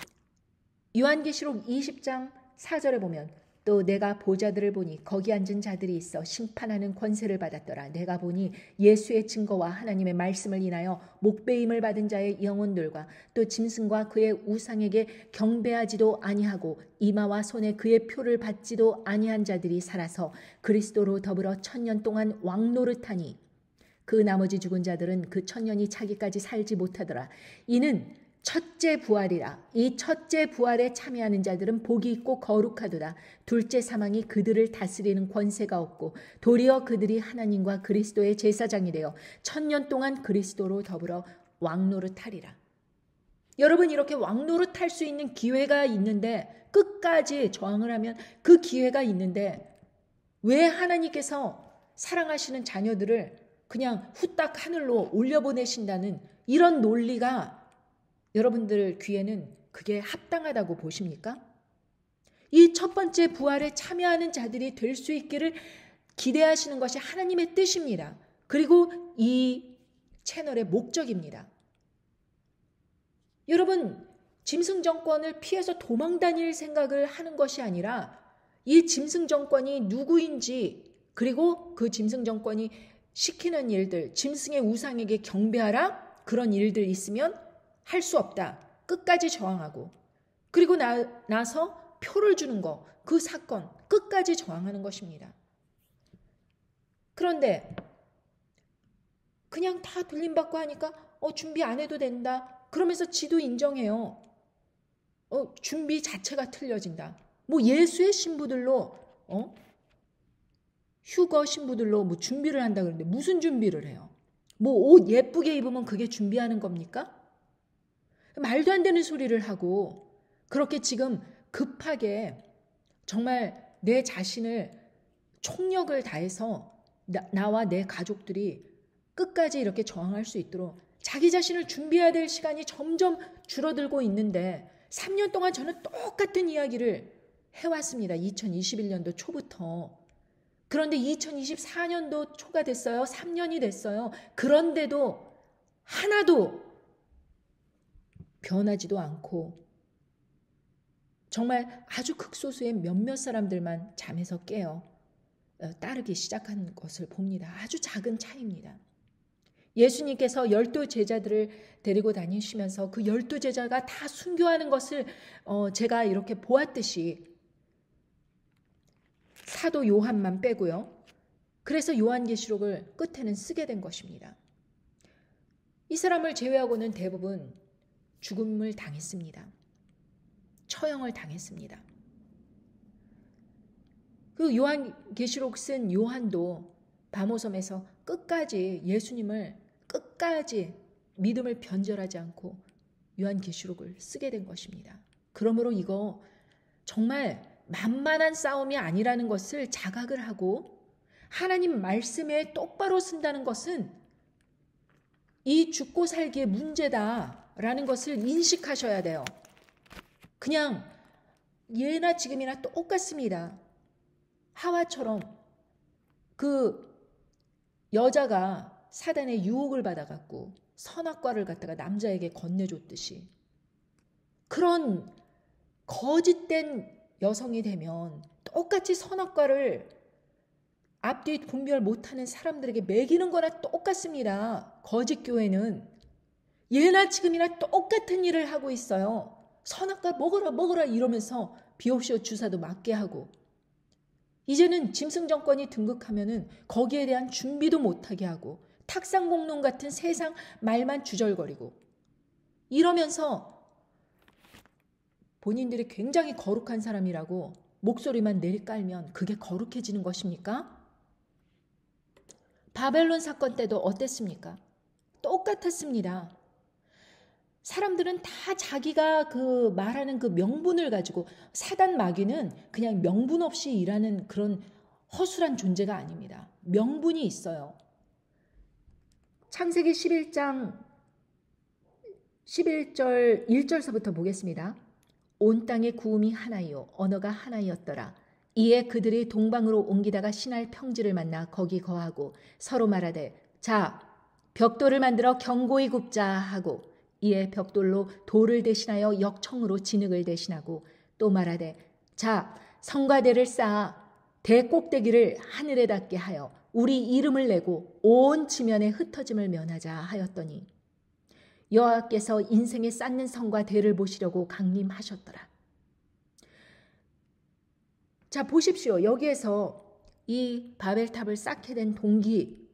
요한계시록 20장 4절에 보면 또 내가 보좌들을 보니 거기 앉은 자들이 있어 심판하는 권세를 받았더라. 내가 보니 예수의 증거와 하나님의 말씀을 인하여 목배임을 받은 자의 영혼들과 또 짐승과 그의 우상에게 경배하지도 아니하고 이마와 손에 그의 표를 받지도 아니한 자들이 살아서 그리스도로 더불어 1000년 동안 왕노릇하니 그 나머지 죽은 자들은 그 1000년이 차기까지 살지 못하더라. 이는 첫째 부활이라. 이 첫째 부활에 참여하는 자들은 복이 있고 거룩하도다. 둘째 사망이 그들을 다스리는 권세가 없고 도리어 그들이 하나님과 그리스도의 제사장이 되어 1000년 동안 그리스도로 더불어 왕노릇하리라. 여러분, 이렇게 왕노릇할 수 있는 기회가 있는데, 끝까지 저항을 하면 그 기회가 있는데 왜 하나님께서 사랑하시는 자녀들을 그냥 후딱 하늘로 올려보내신다는 이런 논리가 여러분들 귀에는 그게 합당하다고 보십니까? 이 첫 번째 부활에 참여하는 자들이 될 수 있기를 기대하시는 것이 하나님의 뜻입니다. 그리고 이 채널의 목적입니다. 여러분, 짐승 정권을 피해서 도망 다닐 생각을 하는 것이 아니라 이 짐승 정권이 누구인지, 그리고 그 짐승 정권이 시키는 일들, 짐승의 우상에게 경배하라, 그런 일들 있으면 할 수 없다. 끝까지 저항하고, 그리고 나서 표를 주는 거, 그 사건 끝까지 저항하는 것입니다. 그런데 그냥 다 돌림받고 하니까 준비 안 해도 된다. 그러면서 지도 인정해요. 준비 자체가 틀려진다. 뭐 예수의 신부들로 휴거 신부들로 뭐 준비를 한다 그러는데 무슨 준비를 해요? 뭐 옷 예쁘게 입으면 그게 준비하는 겁니까? 말도 안 되는 소리를 하고 그렇게 지금 급하게 정말 내 자신을 총력을 다해서 나와 내 가족들이 끝까지 이렇게 저항할 수 있도록 자기 자신을 준비해야 될 시간이 점점 줄어들고 있는데 3년 동안 저는 똑같은 이야기를 해왔습니다. 2021년도 초부터. 그런데 2024년도 초가 됐어요. 3년이 됐어요. 그런데도 하나도 변하지도 않고 정말 아주 극소수의 몇몇 사람들만 잠에서 깨어 따르기 시작한 것을 봅니다. 아주 작은 차이입니다. 예수님께서 12 제자들을 데리고 다니시면서 그 12 제자가 다 순교하는 것을 제가 이렇게 보았듯이 사도 요한만 빼고요. 그래서 요한계시록을 끝에는 쓰게 된 것입니다. 이 사람을 제외하고는 대부분 죽음을 당했습니다. 처형을 당했습니다. 그 요한계시록 쓴 요한도 바모섬에서 끝까지 예수님을 끝까지 믿음을 변절하지 않고 요한계시록을 쓰게 된 것입니다. 그러므로 이거 정말 만만한 싸움이 아니라는 것을 자각을 하고 하나님 말씀에 똑바로 쓴다는 것은 이 죽고 살기의 문제다라는 것을 인식하셔야 돼요. 그냥 예나 지금이나 똑같습니다. 하와처럼 그 여자가 사단의 유혹을 받아갖고 선악과를 갖다가 남자에게 건네줬듯이 그런 거짓된 여성이 되면 똑같이 선악과를 앞뒤 분별 못하는 사람들에게 먹이는 거나 똑같습니다. 거짓 교회는 예나 지금이나 똑같은 일을 하고 있어요. 선악과 먹어라 이러면서 비옵시오 주사도 맞게 하고 이제는 짐승 정권이 등극하면은 거기에 대한 준비도 못하게 하고 탁상공론 같은 세상 말만 주절거리고 이러면서 본인들이 굉장히 거룩한 사람이라고 목소리만 내리깔면 그게 거룩해지는 것입니까? 바벨론 사건 때도 어땠습니까? 똑같았습니다. 사람들은 다 자기가 그 말하는 그 명분을 가지고 사단 마귀는 그냥 명분 없이 일하는 그런 허술한 존재가 아닙니다. 명분이 있어요. 창세기 11장 11절 1절서부터 보겠습니다. 온 땅의 구음이 하나이요 언어가 하나이었더라. 이에 그들이 동방으로 옮기다가 신할 평지를 만나 거기 거하고 서로 말하되 자 벽돌을 만들어 견고히 굽자 하고 이에 벽돌로 돌을 대신하여 역청으로 진흙을 대신하고 또 말하되 자 성과대를 쌓아 대 꼭대기를 하늘에 닿게 하여 우리 이름을 내고 온 지면에 흩어짐을 면하자 하였더니 여호와께서 인생에 쌓는 성과 대를 보시려고 강림하셨더라. 자 보십시오. 여기에서 이 바벨탑을 쌓게 된 동기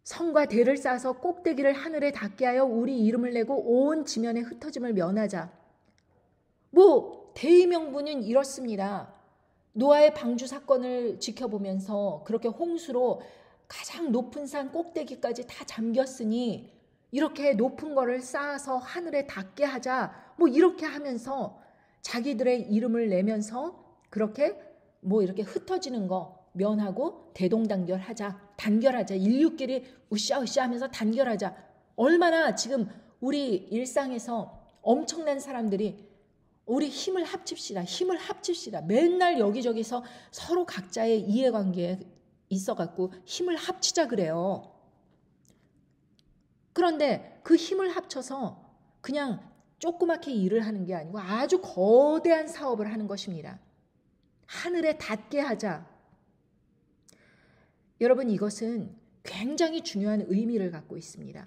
성과 대를 쌓아서 꼭대기를 하늘에 닿게 하여 우리 이름을 내고 온 지면에 흩어짐을 면하자. 뭐 대의 명분은 이렇습니다. 노아의 방주 사건을 지켜보면서 그렇게 홍수로 가장 높은 산 꼭대기까지 다 잠겼으니 이렇게 높은 거를 쌓아서 하늘에 닿게 하자. 뭐 이렇게 하면서 자기들의 이름을 내면서 그렇게 뭐 이렇게 흩어지는 거 면하고 대동단결하자. 단결하자. 인류끼리 으쌰으쌰 하면서 단결하자. 얼마나 지금 우리 일상에서 엄청난 사람들이 우리 힘을 합칩시다. 힘을 합칩시다. 맨날 여기저기서 서로 각자의 이해관계에 있어갖고 힘을 합치자 그래요. 그런데 그 힘을 합쳐서 그냥 조그맣게 일을 하는 게 아니고 아주 거대한 사업을 하는 것입니다. 하늘에 닿게 하자. 여러분 이것은 굉장히 중요한 의미를 갖고 있습니다.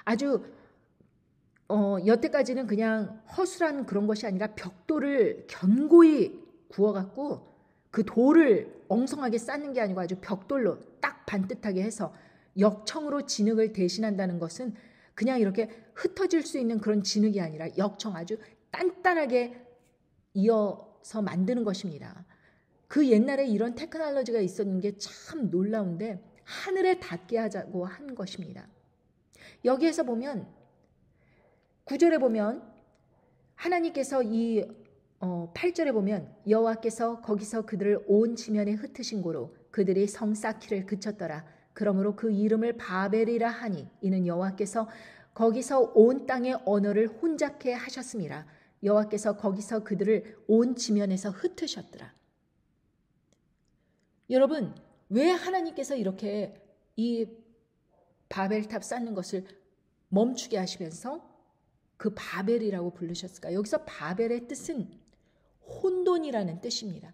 아주 여태까지는 그냥 허술한 그런 것이 아니라 벽돌을 견고히 구워갖고 그 돌을 엉성하게 쌓는 게 아니고 아주 벽돌로 딱 반듯하게 해서 역청으로 진흙을 대신한다는 것은 그냥 이렇게 흩어질 수 있는 그런 진흙이 아니라 역청 아주 단단하게 이어서 만드는 것입니다. 그 옛날에 이런 테크놀로지가 있었는 게 참 놀라운데 하늘에 닿게 하자고 한 것입니다. 여기에서 보면 9절에 보면 하나님께서 이 8절에 보면 여호와께서 거기서 그들을 온 지면에 흩으신 고로 그들이 성 쌓기를 그쳤더라. 그러므로 그 이름을 바벨이라 하니 이는 여호와께서 거기서 온 땅의 언어를 혼잡케 하셨음이라. 여호와께서 거기서 그들을 온 지면에서 흩으셨더라. 여러분, 왜 하나님께서 이렇게 이 바벨탑 쌓는 것을 멈추게 하시면서 그 바벨이라고 부르셨을까? 여기서 바벨의 뜻은 혼돈이라는 뜻입니다.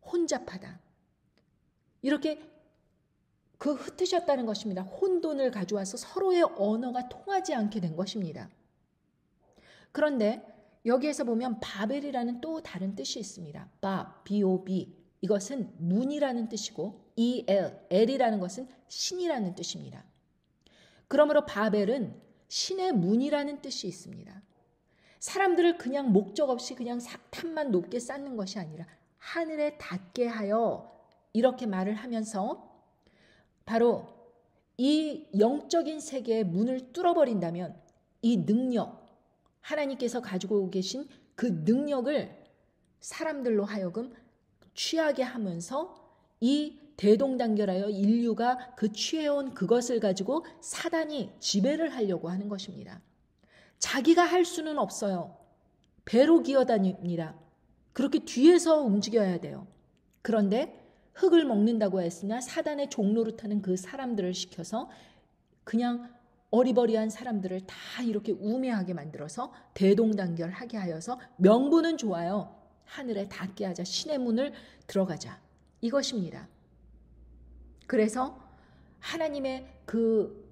혼잡하다. 이렇게 그 흩으셨다는 것입니다. 혼돈을 가져와서 서로의 언어가 통하지 않게 된 것입니다. 그런데 여기에서 보면 바벨이라는 또 다른 뜻이 있습니다. B-O-B. 이것은 문이라는 뜻이고 El이라는 것은 신이라는 뜻입니다. 그러므로 바벨은 신의 문이라는 뜻이 있습니다. 사람들을 그냥 목적 없이 그냥 탑만 높게 쌓는 것이 아니라 하늘에 닿게 하여 이렇게 말을 하면서 바로 이 영적인 세계의 문을 뚫어버린다면 이 능력, 하나님께서 가지고 계신 그 능력을 사람들로 하여금 취하게 하면서 이 대동단결하여 인류가 그 취해온 그것을 가지고 사단이 지배를 하려고 하는 것입니다. 자기가 할 수는 없어요. 배로 기어다닙니다. 그렇게 뒤에서 움직여야 돼요. 그런데 흙을 먹는다고 했으나 사단의 종노릇하는 그 사람들을 시켜서 그냥 어리버리한 사람들을 다 이렇게 우매하게 만들어서 대동단결하게 하여서 명분은 좋아요. 하늘에 닿게 하자. 신의 문을 들어가자. 이것입니다. 그래서 하나님의 그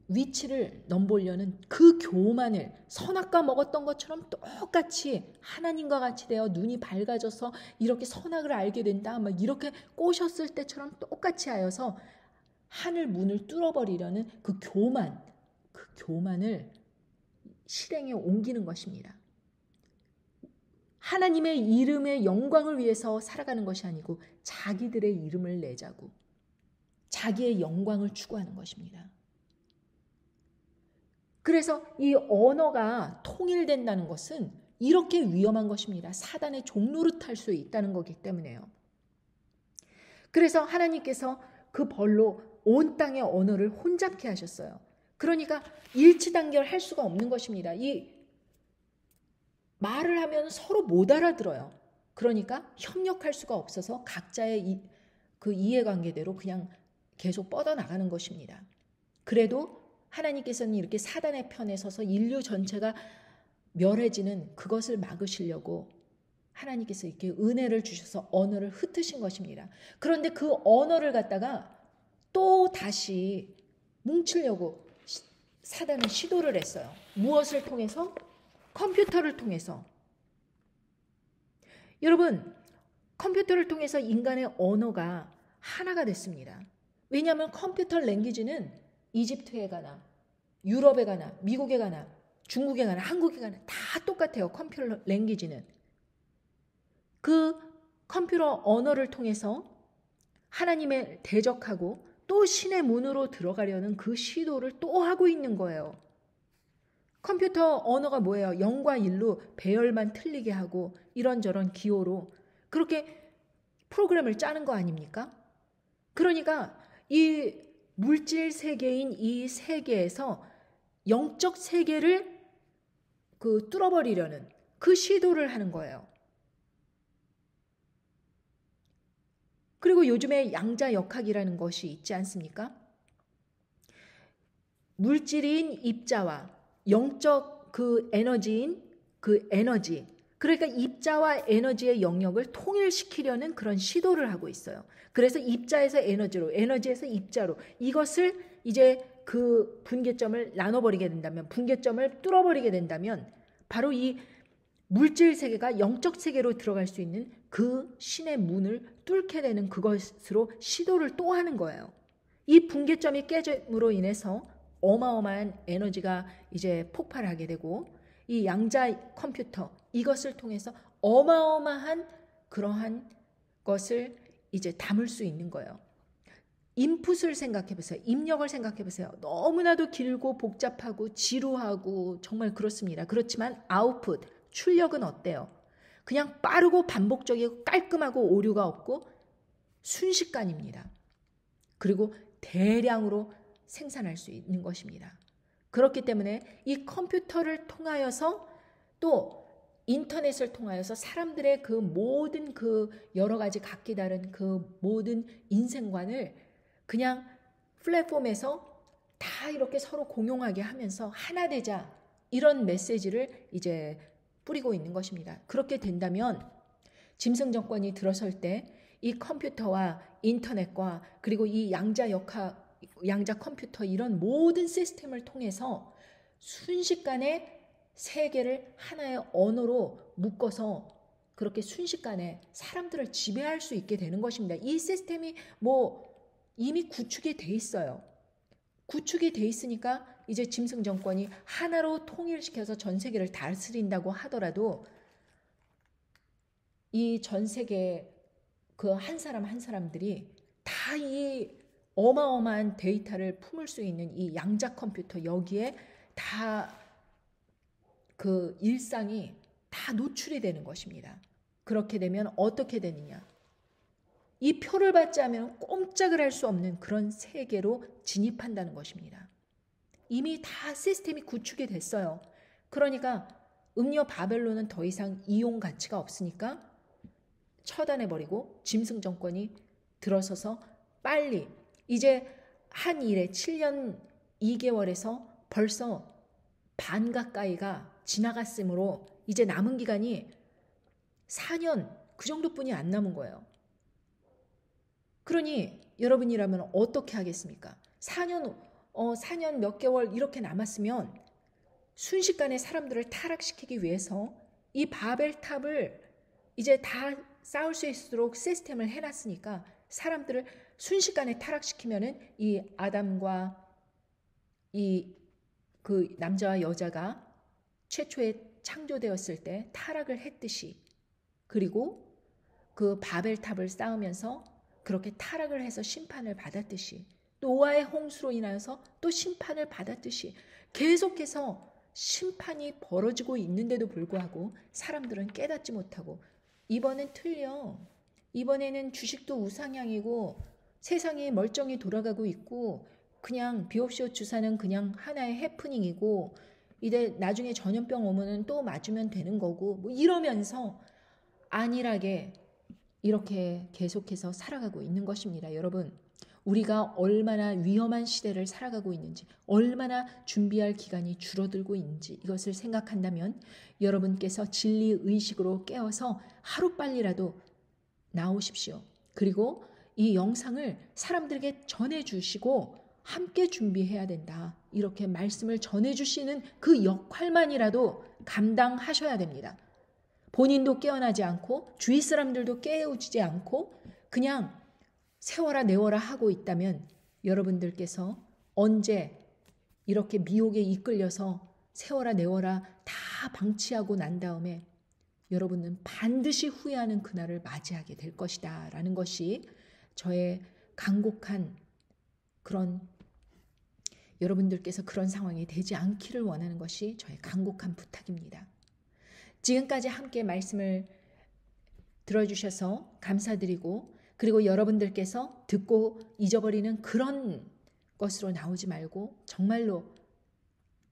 위치를 넘보려는 그 교만을 선악과 먹었던 것처럼 똑같이 하나님과 같이 되어 눈이 밝아져서 이렇게 선악을 알게 된다. 막 이렇게 꼬셨을 때처럼 똑같이 하여서 하늘 문을 뚫어버리려는 그 교만을 실행에 옮기는 것입니다. 하나님의 이름의 영광을 위해서 살아가는 것이 아니고 자기들의 이름을 내자고 자기의 영광을 추구하는 것입니다. 그래서 이 언어가 통일된다는 것은 이렇게 위험한 것입니다. 사단의 종노릇할 수 있다는 거기 때문에요. 그래서 하나님께서 그 벌로 온 땅의 언어를 혼잡케 하셨어요. 그러니까 일치단결할 수가 없는 것입니다. 이 말을 하면 서로 못 알아들어요. 그러니까 협력할 수가 없어서 각자의 그 이해관계대로 그냥 계속 뻗어나가는 것입니다. 그래도 하나님께서는 이렇게 사단의 편에 서서 인류 전체가 멸해지는 그것을 막으시려고 하나님께서 이렇게 은혜를 주셔서 언어를 흩으신 것입니다. 그런데 그 언어를 갖다가 또 다시 뭉치려고 사단은 시도를 했어요. 무엇을 통해서? 컴퓨터를 통해서. 여러분, 컴퓨터를 통해서 인간의 언어가 하나가 됐습니다. 왜냐하면 컴퓨터 랭귀지는 이집트에 가나 유럽에 가나 미국에 가나 중국에 가나 한국에 가나 다 똑같아요. 컴퓨터 랭귀지는. 그 컴퓨터 언어를 통해서 하나님의 대적하고 또 신의 문으로 들어가려는 그 시도를 또 하고 있는 거예요. 컴퓨터 언어가 뭐예요? 0과 1로 배열만 틀리게 하고 이런저런 기호로 그렇게 프로그램을 짜는 거 아닙니까? 그러니까 이 물질 세계인 이 세계에서 영적 세계를 뚫어버리려는 그 시도를 하는 거예요. 그리고 요즘에 양자역학이라는 것이 있지 않습니까? 물질인 입자와 영적 그 에너지인 그 에너지, 그러니까 입자와 에너지의 영역을 통일시키려는 그런 시도를 하고 있어요. 그래서 입자에서 에너지로, 에너지에서 입자로 이것을 이제 그 분계점을 나눠버리게 된다면, 분계점을 뚫어버리게 된다면 바로 이 물질 세계가 영적 세계로 들어갈 수 있는 그 신의 문을 뚫게 되는 그것으로 시도를 또 하는 거예요. 이 분계점이 깨짐으로 인해서 어마어마한 에너지가 이제 폭발하게 되고 이 양자 컴퓨터 이것을 통해서 어마어마한 그러한 것을 이제 담을 수 있는 거예요. 인풋을 생각해 보세요. 입력을 생각해 보세요. 너무나도 길고 복잡하고 지루하고 정말 그렇습니다. 그렇지만 아웃풋, 출력은 어때요? 그냥 빠르고 반복적이고 깔끔하고 오류가 없고 순식간입니다. 그리고 대량으로 생산할 수 있는 것입니다. 그렇기 때문에 이 컴퓨터를 통하여서 또 인터넷을 통하여서 사람들의 그 모든 그 여러 가지 각기 다른 그 모든 인생관을 그냥 플랫폼에서 다 이렇게 서로 공용하게 하면서 하나 되자, 이런 메시지를 이제 뿌리고 있는 것입니다. 그렇게 된다면 짐승 정권이 들어설 때 이 컴퓨터와 인터넷과 그리고 이 양자 컴퓨터 이런 모든 시스템을 통해서 순식간에 세계를 하나의 언어로 묶어서 그렇게 순식간에 사람들을 지배할 수 있게 되는 것입니다. 이 시스템이 이미 구축이 돼 있어요. 구축이 돼 있으니까 이제 짐승 정권이 하나로 통일시켜서 전 세계를 다스린다고 하더라도 이 전 세계 그 한 사람 한 사람들이 다 이 어마어마한 데이터를 품을 수 있는 이 양자 컴퓨터 여기에 다 그 일상이 다 노출이 되는 것입니다. 그렇게 되면 어떻게 되느냐? 이 표를 받지 않으면 꼼짝을 할 수 없는 그런 세계로 진입한다는 것입니다. 이미 다 시스템이 구축이 됐어요. 그러니까 음료 바벨론은 더 이상 이용 가치가 없으니까 처단해버리고 짐승 정권이 들어서서 빨리 이제 한 일에 7년 2개월에서 벌써 반 가까이가 지나갔으므로 이제 남은 기간이 4년 그 정도뿐이 안 남은 거예요. 그러니 여러분이라면 어떻게 하겠습니까? 4년 몇 개월 이렇게 남았으면 순식간에 사람들을 타락시키기 위해서 이 바벨탑을 이제 다 쌓을 수 있도록 시스템을 해놨으니까 사람들을 순식간에 타락시키면은 이 아담과 그 남자와 여자가 최초에 창조되었을 때 타락을 했듯이, 그리고 그 바벨탑을 쌓으면서 그렇게 타락을 해서 심판을 받았듯이, 노아의 홍수로 인하여서 또 심판을 받았듯이 계속해서 심판이 벌어지고 있는데도 불구하고 사람들은 깨닫지 못하고 이번엔 틀려. 이번에는 주식도 우상향이고 세상이 멀쩡히 돌아가고 있고 그냥 비옵시오 주사는 그냥 하나의 해프닝이고 이제 나중에 전염병 오면은 또 맞으면 되는 거고 이러면서 안일하게 이렇게 계속해서 살아가고 있는 것입니다. 여러분, 우리가 얼마나 위험한 시대를 살아가고 있는지, 얼마나 준비할 기간이 줄어들고 있는지 이것을 생각한다면 여러분께서 진리의식으로 깨어서 하루빨리라도 나오십시오. 그리고 이 영상을 사람들에게 전해주시고 함께 준비해야 된다. 이렇게 말씀을 전해주시는 그 역할만이라도 감당하셔야 됩니다. 본인도 깨어나지 않고 주위 사람들도 깨우치지 않고 그냥 세워라 내워라 하고 있다면 여러분들께서 언제 이렇게 미혹에 이끌려서 세워라 내워라 다 방치하고 난 다음에 여러분은 반드시 후회하는 그날을 맞이하게 될 것이다 라는 것이 저의 간곡한 그런, 여러분들께서 그런 상황이 되지 않기를 원하는 것이 저의 간곡한 부탁입니다. 지금까지 함께 말씀을 들어주셔서 감사드리고, 그리고 여러분들께서 듣고 잊어버리는 그런 것으로 나오지 말고 정말로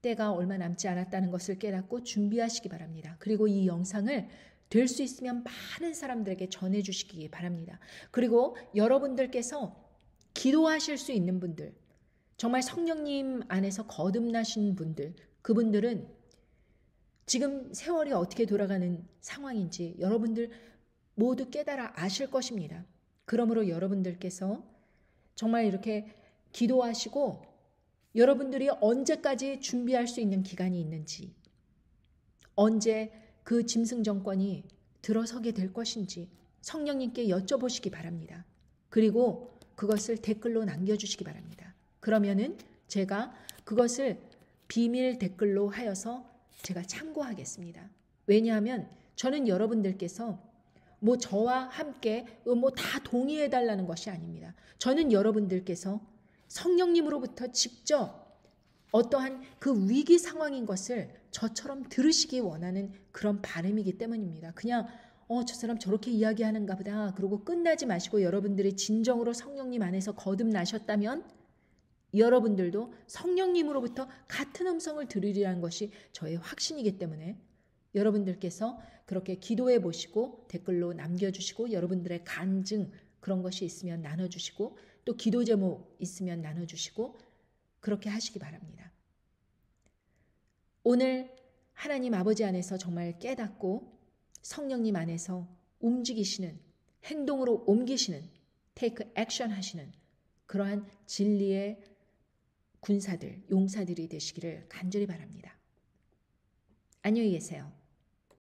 때가 얼마 남지 않았다는 것을 깨닫고 준비하시기 바랍니다. 그리고 이 영상을 될 수 있으면 많은 사람들에게 전해주시기 바랍니다. 그리고 여러분들께서 기도하실 수 있는 분들, 정말 성령님 안에서 거듭나신 분들, 그분들은 지금 세월이 어떻게 돌아가는 상황인지 여러분들 모두 깨달아 아실 것입니다. 그러므로 여러분들께서 정말 이렇게 기도하시고 여러분들이 언제까지 준비할 수 있는 기간이 있는지, 언제 그 짐승 정권이 들어서게 될 것인지 성령님께 여쭤보시기 바랍니다. 그리고 그것을 댓글로 남겨주시기 바랍니다. 그러면은 제가 그것을 비밀 댓글로 하여서 제가 참고하겠습니다. 왜냐하면 저는 여러분들께서 뭐 저와 함께 뭐 다 동의해 달라는 것이 아닙니다. 저는 여러분들께서 성령님으로부터 직접 어떠한 그 위기 상황인 것을 저처럼 들으시기 원하는 그런 바람이기 때문입니다. 그냥 저 사람 저렇게 이야기하는가 보다. 그러고 끝나지 마시고 여러분들이 진정으로 성령님 안에서 거듭나셨다면 여러분들도 성령님으로부터 같은 음성을 들으리라는 것이 저의 확신이기 때문에 여러분들께서 그렇게 기도해 보시고 댓글로 남겨주시고 여러분들의 간증 그런 것이 있으면 나눠주시고 또 기도 제목 있으면 나눠주시고 그렇게 하시기 바랍니다. 오늘 하나님 아버지 안에서 정말 깨닫고 성령님 안에서 움직이시는 행동으로 옮기시는 테이크 액션 하시는 그러한 진리의 군사들, 용사들이 되시기를 간절히 바랍니다. 안녕히 계세요.